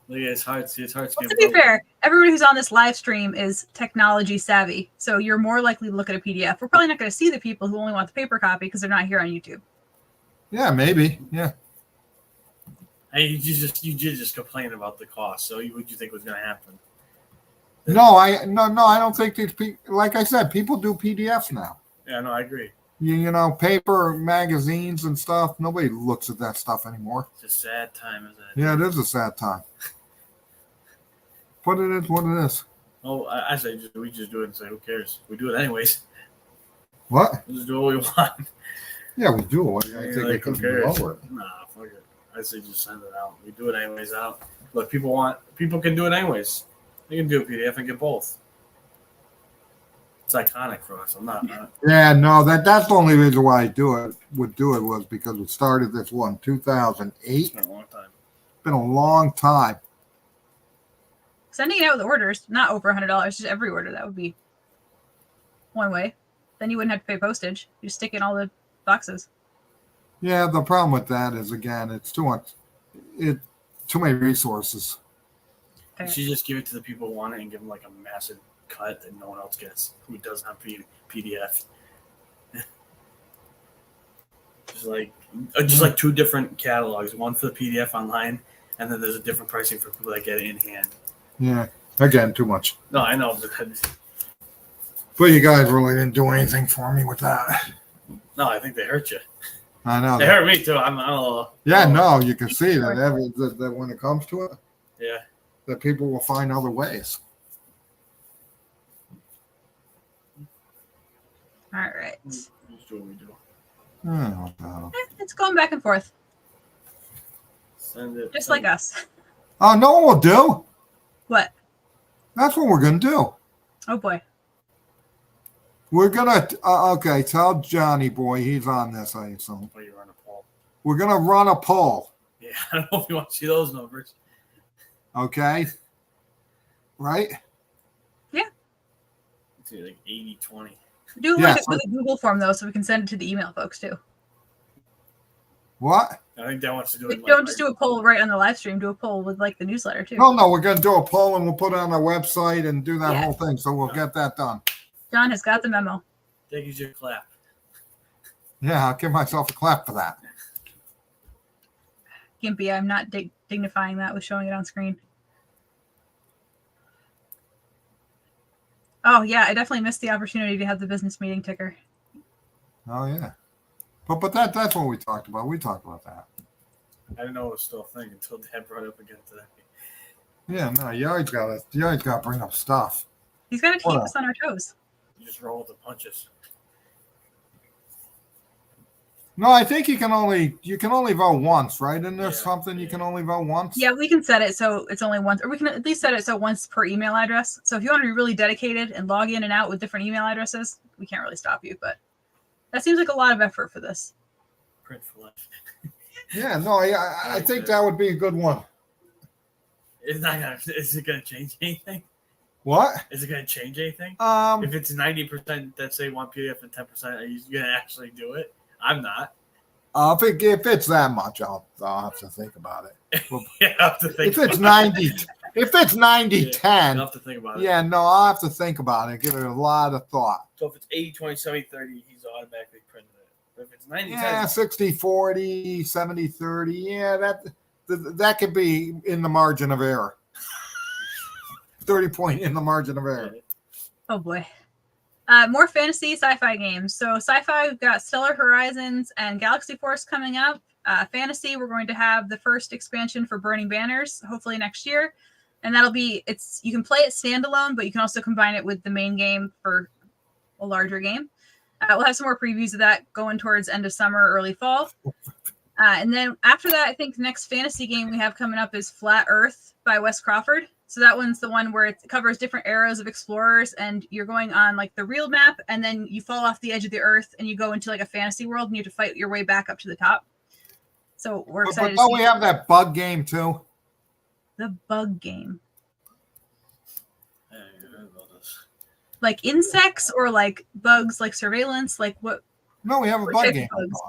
[SPEAKER 3] Like, it's hard. It's hard to
[SPEAKER 1] Well,
[SPEAKER 3] get.
[SPEAKER 1] to be fair, everybody who's on this live stream is technology savvy, so you're more likely to look at a PDF. We're probably not going to see the people who only want the paper copy because they're not here on YouTube.
[SPEAKER 2] Yeah, maybe. Yeah.
[SPEAKER 3] And you did just complain about the cost. So what do you think was going to happen?
[SPEAKER 2] No, I don't think these people. Like I said, people do PDFs now.
[SPEAKER 3] Yeah, no, I agree.
[SPEAKER 2] You know, paper magazines and stuff. Nobody looks at that stuff anymore.
[SPEAKER 3] It's a sad time, isn't it?
[SPEAKER 2] Yeah, it is a sad time. But it is what it is.
[SPEAKER 3] Oh, I say we just do it and say, who cares? We do it anyways.
[SPEAKER 2] What?
[SPEAKER 3] We just do what we want.
[SPEAKER 2] Yeah, we do. I think
[SPEAKER 3] Like,
[SPEAKER 2] we
[SPEAKER 3] who
[SPEAKER 2] could
[SPEAKER 3] cares?
[SPEAKER 2] do it.
[SPEAKER 3] Nah, fuck it. I say just send it out. We do it anyways out. Look, people can do it anyways. They can do a PDF and get both. It's iconic for us. I'm not.
[SPEAKER 2] Yeah, no, that's the only reason why I would do it was because we started this one 2008.
[SPEAKER 3] It's been a long time.
[SPEAKER 2] Been a long time.
[SPEAKER 1] Sending it out with orders, not over $100, just every order. That would be one way. Then you wouldn't have to pay postage. You just stick in all the boxes.
[SPEAKER 2] Yeah, the problem with that is again, it's too much. Too many resources.
[SPEAKER 3] You should just give it to the people who want it and give them like a massive cut that no one else gets who doesn't have PDF. just like two different catalogs, one for the PDF online, and then there's a different pricing for people that get it in hand.
[SPEAKER 2] Yeah, again, too much.
[SPEAKER 3] No, I know.
[SPEAKER 2] But you guys really didn't do anything for me with that.
[SPEAKER 3] No, I think they hurt you.
[SPEAKER 2] I know.
[SPEAKER 3] They hurt me too. I'm a little.
[SPEAKER 2] Yeah, no, you can see that when it comes to it,
[SPEAKER 3] Yeah.
[SPEAKER 2] that people will find other ways.
[SPEAKER 1] All right.
[SPEAKER 3] Just do what we do.
[SPEAKER 2] Oh, no.
[SPEAKER 1] It's going back and forth,
[SPEAKER 3] Send it.
[SPEAKER 1] just like us.
[SPEAKER 2] Oh, no one will do.
[SPEAKER 1] What?
[SPEAKER 2] That's what we're gonna do.
[SPEAKER 1] Oh, boy.
[SPEAKER 2] We're gonna okay. Tell Johnny boy he's on this. I assume
[SPEAKER 3] Oh, you run a poll.
[SPEAKER 2] we're gonna run a poll.
[SPEAKER 3] Yeah, I don't know if you want to see those numbers.
[SPEAKER 2] Okay, right?
[SPEAKER 3] It's like 80-20.
[SPEAKER 1] Do it
[SPEAKER 2] Yeah,
[SPEAKER 1] with a Google form, though, so we can send it to the email folks, too.
[SPEAKER 2] What?
[SPEAKER 3] I think that wants to do it.
[SPEAKER 1] Don't just do a poll right on the live stream. Do a poll with, like, the newsletter, too.
[SPEAKER 2] No, we're gonna do a poll and we'll put it on our website and do that
[SPEAKER 1] Yeah.
[SPEAKER 2] whole thing. So we'll get that done.
[SPEAKER 1] John has got the memo.
[SPEAKER 3] Take your clap.
[SPEAKER 2] Yeah, I'll give myself a clap for that.
[SPEAKER 1] Gimpy, I'm not dignifying that with showing it on screen. Oh, yeah, I definitely missed the opportunity to have the business meeting ticker.
[SPEAKER 2] Oh yeah, but that's what we talked about. We talked about that.
[SPEAKER 3] I didn't know it was still a thing until Dad brought it up again today.
[SPEAKER 2] Yeah, no, you always gotta bring up stuff.
[SPEAKER 1] He's got to keep us on our toes.
[SPEAKER 3] You just roll with the punches.
[SPEAKER 2] No, I think you can only vote once, right? Isn't there
[SPEAKER 3] Yeah,
[SPEAKER 2] something you
[SPEAKER 3] yeah.
[SPEAKER 2] can only vote once?
[SPEAKER 1] Yeah, we can set it so it's only once, or we can at least set it so once per email address. So if you want to be really dedicated and log in and out with different email addresses, we can't really stop you, but that seems like a lot of effort for this.
[SPEAKER 3] Print for life.
[SPEAKER 2] Yeah, no, I think that would be a good one.
[SPEAKER 3] It's not gonna. Is it gonna change anything?
[SPEAKER 2] What?
[SPEAKER 3] Is it gonna change anything?
[SPEAKER 2] Um,
[SPEAKER 3] If it's 90% that say one PDF and 10%, are you gonna actually do it? I'm not.
[SPEAKER 2] if it's that much, I'll have to think about it.
[SPEAKER 3] Yeah, I have to think.
[SPEAKER 2] If it's
[SPEAKER 3] about
[SPEAKER 2] 90,
[SPEAKER 3] it.
[SPEAKER 2] if it's 90,
[SPEAKER 3] Yeah,
[SPEAKER 2] 10,
[SPEAKER 3] I'll have to think about it.
[SPEAKER 2] yeah, no, I'll have to think about it. Give it a lot of thought.
[SPEAKER 3] So if it's 80, 20, 70, 30, he's automatically printed it. But if it's 90,
[SPEAKER 2] Yeah,
[SPEAKER 3] 10,
[SPEAKER 2] 60, 40, 70, 30. Yeah, that could be in the margin of error. 30 point in the margin of error.
[SPEAKER 1] Oh boy. More fantasy sci-fi games. So sci-fi, we've got Stellar Horizons and Galaxy Force coming up. Fantasy, we're going to have the first expansion for Burning Banners, hopefully next year. And that'll be, you can play it standalone, but you can also combine it with the main game for a larger game. We'll have some more previews of that going towards end of summer, early fall. And then after that, I think the next fantasy game we have coming up is Flat Earth by Wes Crawford. So that one's the one where it covers different eras of explorers, and you're going on like the real map, and then you fall off the edge of the earth and you go into like a fantasy world and you have to fight your way back up to the top. So we're excited.
[SPEAKER 2] But don't we have that bug game too?
[SPEAKER 1] The bug game.
[SPEAKER 3] I haven't heard about this.
[SPEAKER 1] Like insects or like bugs, like surveillance, like what?
[SPEAKER 2] No, we have a
[SPEAKER 1] What
[SPEAKER 2] bug
[SPEAKER 1] type of
[SPEAKER 2] game.
[SPEAKER 1] bugs?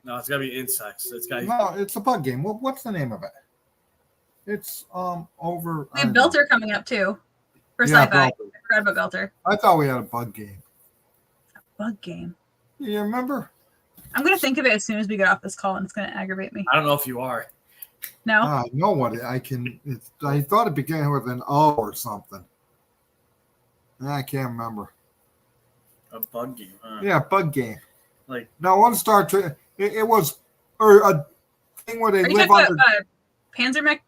[SPEAKER 3] No, it's got to be insects. It's got.
[SPEAKER 2] No, it's a bug game. What's the name of it? It's over.
[SPEAKER 1] We have Belter coming up too for
[SPEAKER 2] Yeah,
[SPEAKER 1] sci-fi. I
[SPEAKER 2] Belter.
[SPEAKER 1] forgot about Belter.
[SPEAKER 2] I thought we had a bug game.
[SPEAKER 1] Bug game.
[SPEAKER 2] You remember?
[SPEAKER 1] I'm gonna think of it as soon as we get off this call, and it's gonna aggravate me.
[SPEAKER 3] I don't know if you are.
[SPEAKER 1] No.
[SPEAKER 2] I know what I can. I thought it began with an O or something. I can't remember.
[SPEAKER 3] A bug game. Huh?
[SPEAKER 2] Yeah, bug game.
[SPEAKER 3] Like
[SPEAKER 2] No, one Star Trek. It was or a thing where they
[SPEAKER 1] Are you
[SPEAKER 2] live
[SPEAKER 1] talking
[SPEAKER 2] under.
[SPEAKER 1] about Panzermech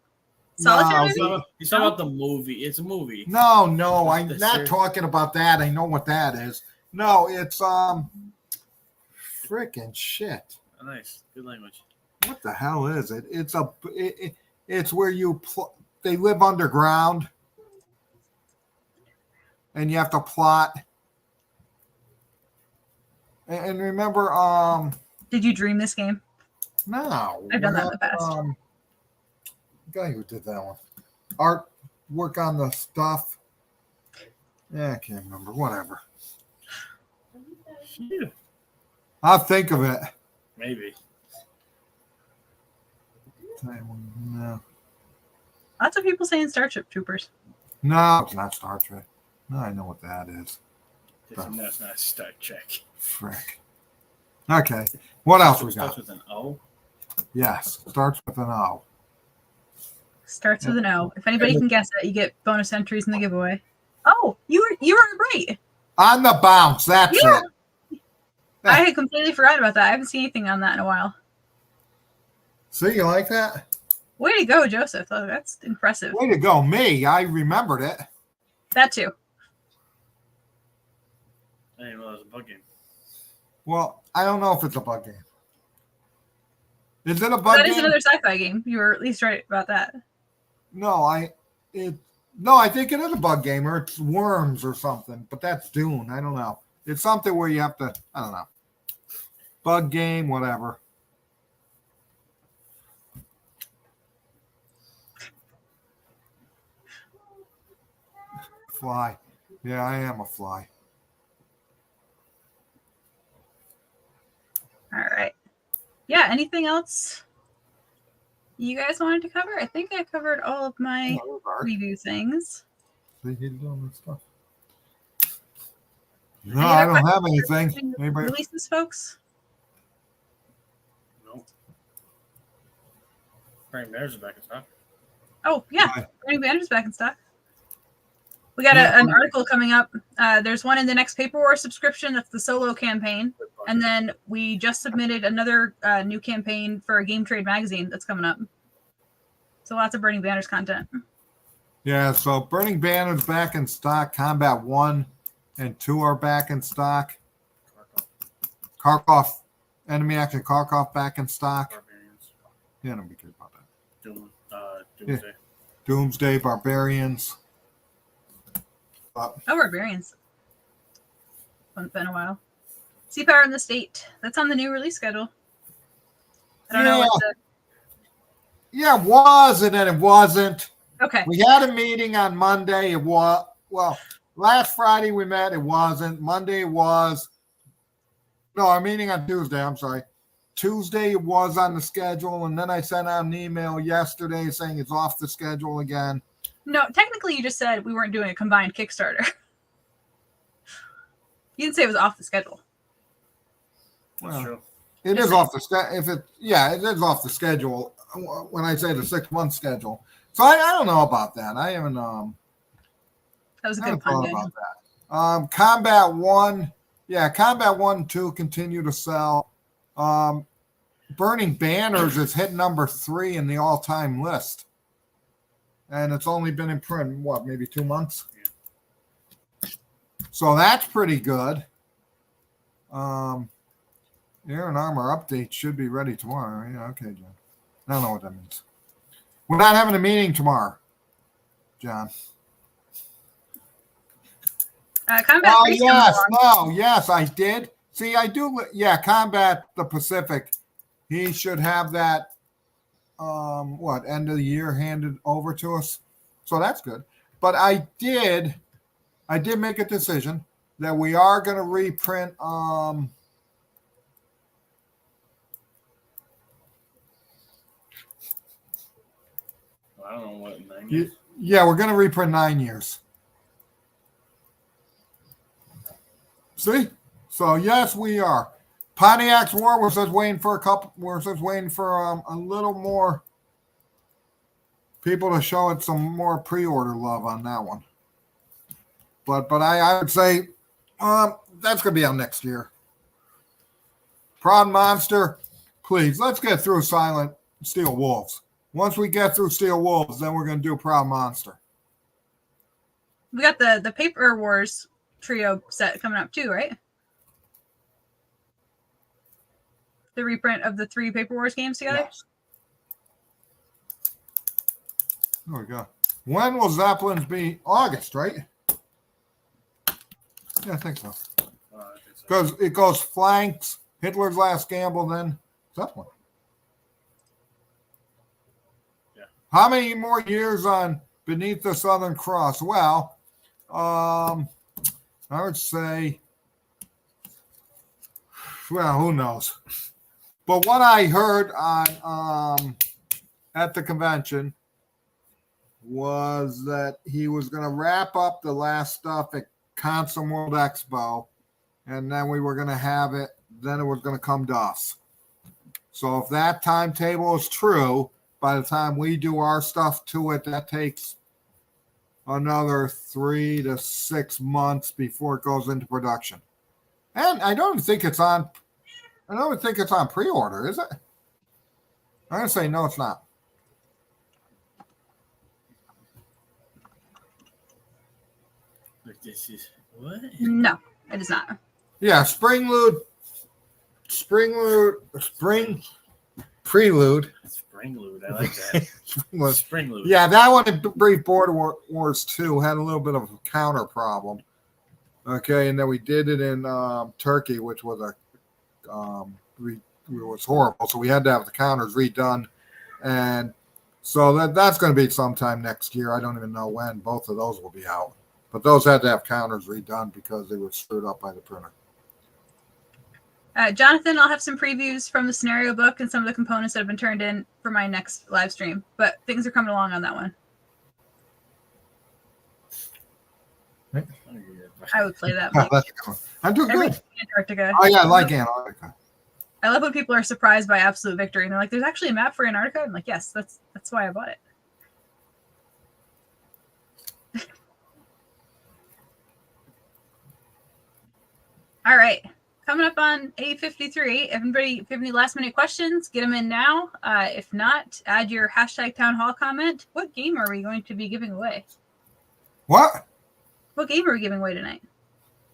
[SPEAKER 1] Solitaire?
[SPEAKER 2] No,
[SPEAKER 1] maybe?
[SPEAKER 3] he's talking about the movie. It's a movie.
[SPEAKER 2] No, I'm
[SPEAKER 3] The
[SPEAKER 2] not
[SPEAKER 3] series.
[SPEAKER 2] talking about that. I know what that is. No, it's freaking shit.
[SPEAKER 3] Oh, nice, good language.
[SPEAKER 2] What the hell is it? It's where they live underground, and you have to plot. And remember,
[SPEAKER 1] Did you dream this game?
[SPEAKER 2] no,
[SPEAKER 1] I've done that in the past.
[SPEAKER 2] Guy who did that one, art work on the stuff. Yeah, I can't remember. Whatever.
[SPEAKER 3] Phew.
[SPEAKER 2] I'll think of it.
[SPEAKER 3] Maybe.
[SPEAKER 2] No,
[SPEAKER 1] Lots of people saying Starship Troopers.
[SPEAKER 2] no, it's not Star Trek. No, I know what that is.
[SPEAKER 3] That's not Star Trek.
[SPEAKER 2] Frick. Okay. What else we
[SPEAKER 3] Starts
[SPEAKER 2] got?
[SPEAKER 3] with an O.
[SPEAKER 2] Yes, starts with an O.
[SPEAKER 1] Starts with an O. If anybody can guess it, you get bonus entries in the giveaway. Oh, you were right.
[SPEAKER 2] On the bounce. That's
[SPEAKER 1] Yeah.
[SPEAKER 2] it.
[SPEAKER 1] I had completely forgotten about that. I haven't seen anything on that in a while.
[SPEAKER 2] See, you like that?
[SPEAKER 1] Way to go, Joseph. Oh, that's impressive.
[SPEAKER 2] Way to go, me. I remembered it.
[SPEAKER 1] That too.
[SPEAKER 3] I didn't know it was a bug game.
[SPEAKER 2] Well, I don't know if it's a bug game. Is it a bug
[SPEAKER 1] That
[SPEAKER 2] game?
[SPEAKER 1] is another sci-fi game. You were at least right about that.
[SPEAKER 2] No, I think it is a bug game, or it's Worms or something. But that's Dune. I don't know. It's something where you have to. I don't know. Bug game, whatever. Fly. Yeah, I am a fly.
[SPEAKER 1] All right. Yeah, anything else you guys wanted to cover? I think I covered all of my review things.
[SPEAKER 2] See, he's doing this stuff. No, I don't have anything. Anybody?
[SPEAKER 1] Releases, folks?
[SPEAKER 3] No. Praying Bears is back in stock.
[SPEAKER 1] Oh, yeah.
[SPEAKER 2] Why?
[SPEAKER 1] Burning Banner's back in stock. We got
[SPEAKER 2] Yeah.
[SPEAKER 1] an article coming up. There's one in the next Paper War subscription. That's the solo campaign. And then we just submitted another new campaign for a Game Trade magazine that's coming up. So lots of Burning Banners content.
[SPEAKER 2] Yeah, so Burning Banner's back in stock. Combat 1 and 2 are back in stock. Kharkov, Enemy Action Kharkov back in stock.
[SPEAKER 3] Barbarians.
[SPEAKER 2] Yeah, don't be good about that.
[SPEAKER 3] Doomsday.
[SPEAKER 2] Doomsday Barbarians.
[SPEAKER 1] Oh, Barbarians. It's been a while. Sea Power in the State. That's on the new release schedule. I don't know what the...
[SPEAKER 2] Yeah, it was, and then it wasn't.
[SPEAKER 1] Okay.
[SPEAKER 2] We had a meeting on Monday. It was, well, last Friday we met. It wasn't. Monday it was. No, our meeting on Tuesday. I'm sorry. Tuesday it was on the schedule, and then I sent out an email yesterday saying it's off the schedule again.
[SPEAKER 1] No, technically you just said we weren't doing a combined Kickstarter. You didn't say it was off the schedule.
[SPEAKER 3] That's true.
[SPEAKER 2] It is off the schedule. It is off the schedule when I say the 6-month schedule. So I don't know about that. I haven't
[SPEAKER 1] That was a
[SPEAKER 2] I
[SPEAKER 1] good
[SPEAKER 2] haven't thought
[SPEAKER 1] pun.
[SPEAKER 2] about that. Combat 1, Combat 1 and 2 continue to sell. Burning Banners is hit number 3 in the all-time list. And it's only been in print, maybe 2 months?
[SPEAKER 3] Yeah.
[SPEAKER 2] So that's pretty good. Air and Armor update should be ready tomorrow. Yeah, okay, John. I don't know what that means. We're not having a meeting tomorrow, John.
[SPEAKER 1] Combat 3 's coming along.
[SPEAKER 2] Yes, I did. See, I do. Yeah, Combat the Pacific. He should have that. End of the year handed over to us. So that's good. But I did make a decision that we are going to reprint.
[SPEAKER 3] I don't know what 9 years.
[SPEAKER 2] Yeah, we're gonna reprint 9 years. See? So yes, we are. Pontiac's War. We're just waiting for a little more people to show it some more pre-order love on that one. But I would say that's gonna be out next year. Prod Monster, please let's get through Silent Steel Wolves. Once we get through Steel Wolves, then we're gonna do Proud Monster.
[SPEAKER 1] We got the Paper Wars trio set coming up too, right? The reprint of the 3 Paper Wars games together.
[SPEAKER 2] Yes. There we go. When will Zeppelins be? August, right? Yeah, I think so. Because it goes Flanks, Hitler's Last Gamble, then Zeppelin.
[SPEAKER 3] Yeah.
[SPEAKER 2] How many more years on Beneath the Southern Cross? Well, I would say, well, who knows? But what I heard on at the convention was that he was going to wrap up the last stuff at Consum World Expo, and then we were going to have it. Then it was going to come to us. So if that timetable is true, by the time we do our stuff to it, that takes another 3 to 6 months before it goes into production. And I don't think it's on. I don't think it's on pre-order, is it? I'm going to say no, it's not.
[SPEAKER 3] This is what?
[SPEAKER 1] No, it is not.
[SPEAKER 2] Yeah, Spring Prelude.
[SPEAKER 3] Springlude. I like that. Springlude.
[SPEAKER 2] Yeah, that one in Brief Border Wars 2 had a little bit of a counter problem. Okay, and then we did it in Turkey, which was it was horrible. So we had to have the counters redone, and so that's going to be sometime next year. I don't even know when both of those will be out, but those had to have counters redone because they were screwed up by the printer.
[SPEAKER 1] Jonathan, I'll have some previews from the scenario book and some of the components that have been turned in for my next live stream, but things are coming along on that one. I would play that.
[SPEAKER 2] Oh, that's good. I'm doing good.
[SPEAKER 1] Antarctica.
[SPEAKER 2] Oh yeah, I like Antarctica.
[SPEAKER 1] I love when people are surprised by absolute victory and they're like, "There's actually a map for Antarctica." I'm like, "Yes, that's why I bought it." All right, coming up on 8:53. Everybody, if you have any last minute questions, get them in now. If not, add your hashtag town hall comment. What game are we going to be giving away?
[SPEAKER 2] What?
[SPEAKER 1] What game are we giving away tonight?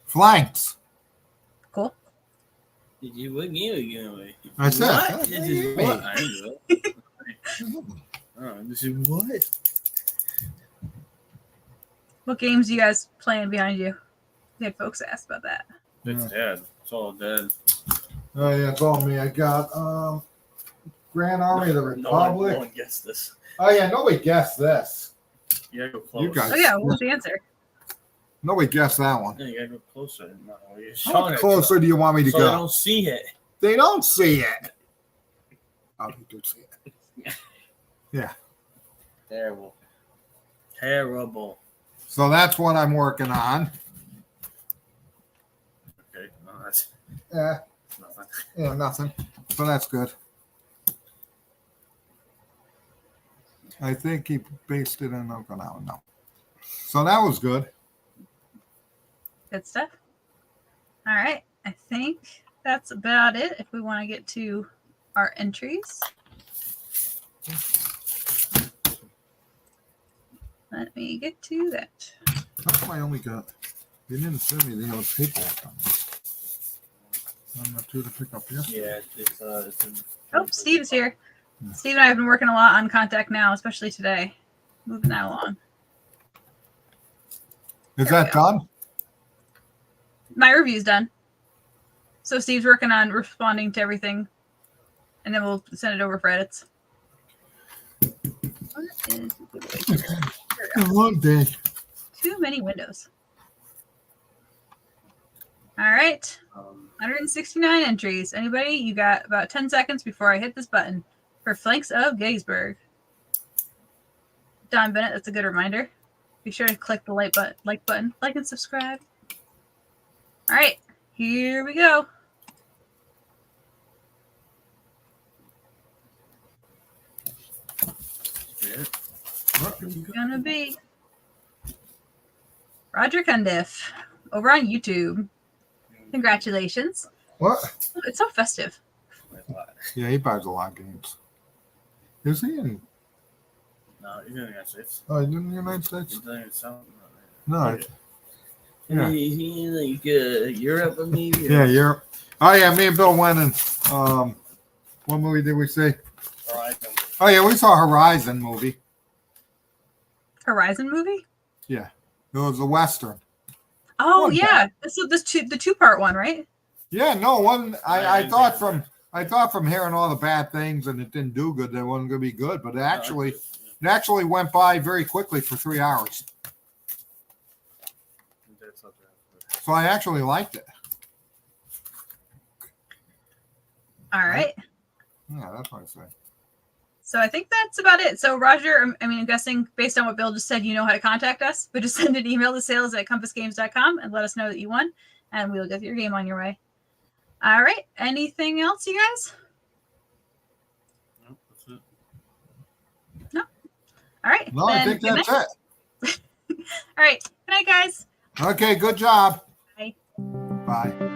[SPEAKER 2] Flanks.
[SPEAKER 1] Cool.
[SPEAKER 3] Did you what game are you giving away?
[SPEAKER 2] I said.
[SPEAKER 3] What? This is what? I know. This is what?
[SPEAKER 1] What games are you guys playing behind you? We had folks ask about that.
[SPEAKER 3] It's dead. It's all dead.
[SPEAKER 2] Oh yeah, it's all me. I got Grand Army of the Republic.
[SPEAKER 3] No one guessed this.
[SPEAKER 2] Oh yeah, nobody guessed this.
[SPEAKER 3] You gotta go close.
[SPEAKER 2] You guys.
[SPEAKER 1] Oh yeah, what's the answer?
[SPEAKER 2] Nobody guessed that one.
[SPEAKER 3] Yeah, you gotta go closer. No, you're
[SPEAKER 2] How
[SPEAKER 3] showing
[SPEAKER 2] closer do you want me to
[SPEAKER 3] so
[SPEAKER 2] go?
[SPEAKER 3] they don't see it.
[SPEAKER 2] They don't see it. Oh, they do see it. Yeah.
[SPEAKER 3] Terrible. Terrible.
[SPEAKER 2] So that's what I'm working on.
[SPEAKER 3] Okay, no, that's
[SPEAKER 2] Yeah.
[SPEAKER 3] nothing.
[SPEAKER 2] Yeah, nothing. So that's good. I think he based it in Okinawa. No. So that was good.
[SPEAKER 1] Good stuff. All right. I think that's about it if we want to get to our entries. Let me get to that.
[SPEAKER 2] How come I only got? You didn't send me the other paperwork on this. I'm not due to pick up here.
[SPEAKER 3] Yeah, it's
[SPEAKER 1] Oh, Steve's here. Steve and I have been working a lot on Contact Now, especially today. Moving that along.
[SPEAKER 2] Is
[SPEAKER 1] There we
[SPEAKER 2] that
[SPEAKER 1] go.
[SPEAKER 2] done?
[SPEAKER 1] My review's done. So Steve's working on responding to everything. And then we'll send it over for edits. What is a good way to do that? There we go.
[SPEAKER 2] One day.
[SPEAKER 1] Too many windows. All right. 169 entries. Anybody? You got about 10 seconds before I hit this button for Flanks of Gettysburg. Don Bennett. That's a good reminder. Be sure to click the like button, like and subscribe. All right, here we go.
[SPEAKER 3] Yeah.
[SPEAKER 1] It's gonna be Roger Cundiff over on YouTube. Congratulations.
[SPEAKER 2] What?
[SPEAKER 1] Oh, it's so festive.
[SPEAKER 2] Yeah, he buys a lot of games. Is he in?
[SPEAKER 3] No, he's in the United States.
[SPEAKER 2] Oh, he's in the United States?
[SPEAKER 3] He's in South.
[SPEAKER 2] No. Yeah.
[SPEAKER 3] He like Europe maybe?
[SPEAKER 2] Yeah, Europe. Oh, yeah, me and Bill went and, what movie did we see?
[SPEAKER 3] Horizon.
[SPEAKER 2] Oh, yeah, we saw Horizon movie.
[SPEAKER 1] Horizon movie?
[SPEAKER 2] Yeah. It was a Western.
[SPEAKER 1] Oh
[SPEAKER 2] One
[SPEAKER 1] yeah, this the two-part one, right?
[SPEAKER 2] Yeah, no, one. I thought from hearing all the bad things and it didn't do good, that it wasn't going to be good. But it actually went by very quickly for 3 hours. So I actually liked it.
[SPEAKER 1] All right.
[SPEAKER 2] Yeah, that's what I say.
[SPEAKER 1] So I think that's about it. So Roger, I mean, I'm guessing based on what Bill just said, you know how to contact us, but just send an email to sales@compassgames.com and let us know that you won, and we'll get your game on your way. All right. Anything else, you guys?
[SPEAKER 3] No, that's it.
[SPEAKER 1] No. All right.
[SPEAKER 2] No, I think that's it.
[SPEAKER 1] All right. Good night, guys.
[SPEAKER 2] Okay, good job.
[SPEAKER 1] Bye.
[SPEAKER 2] Bye.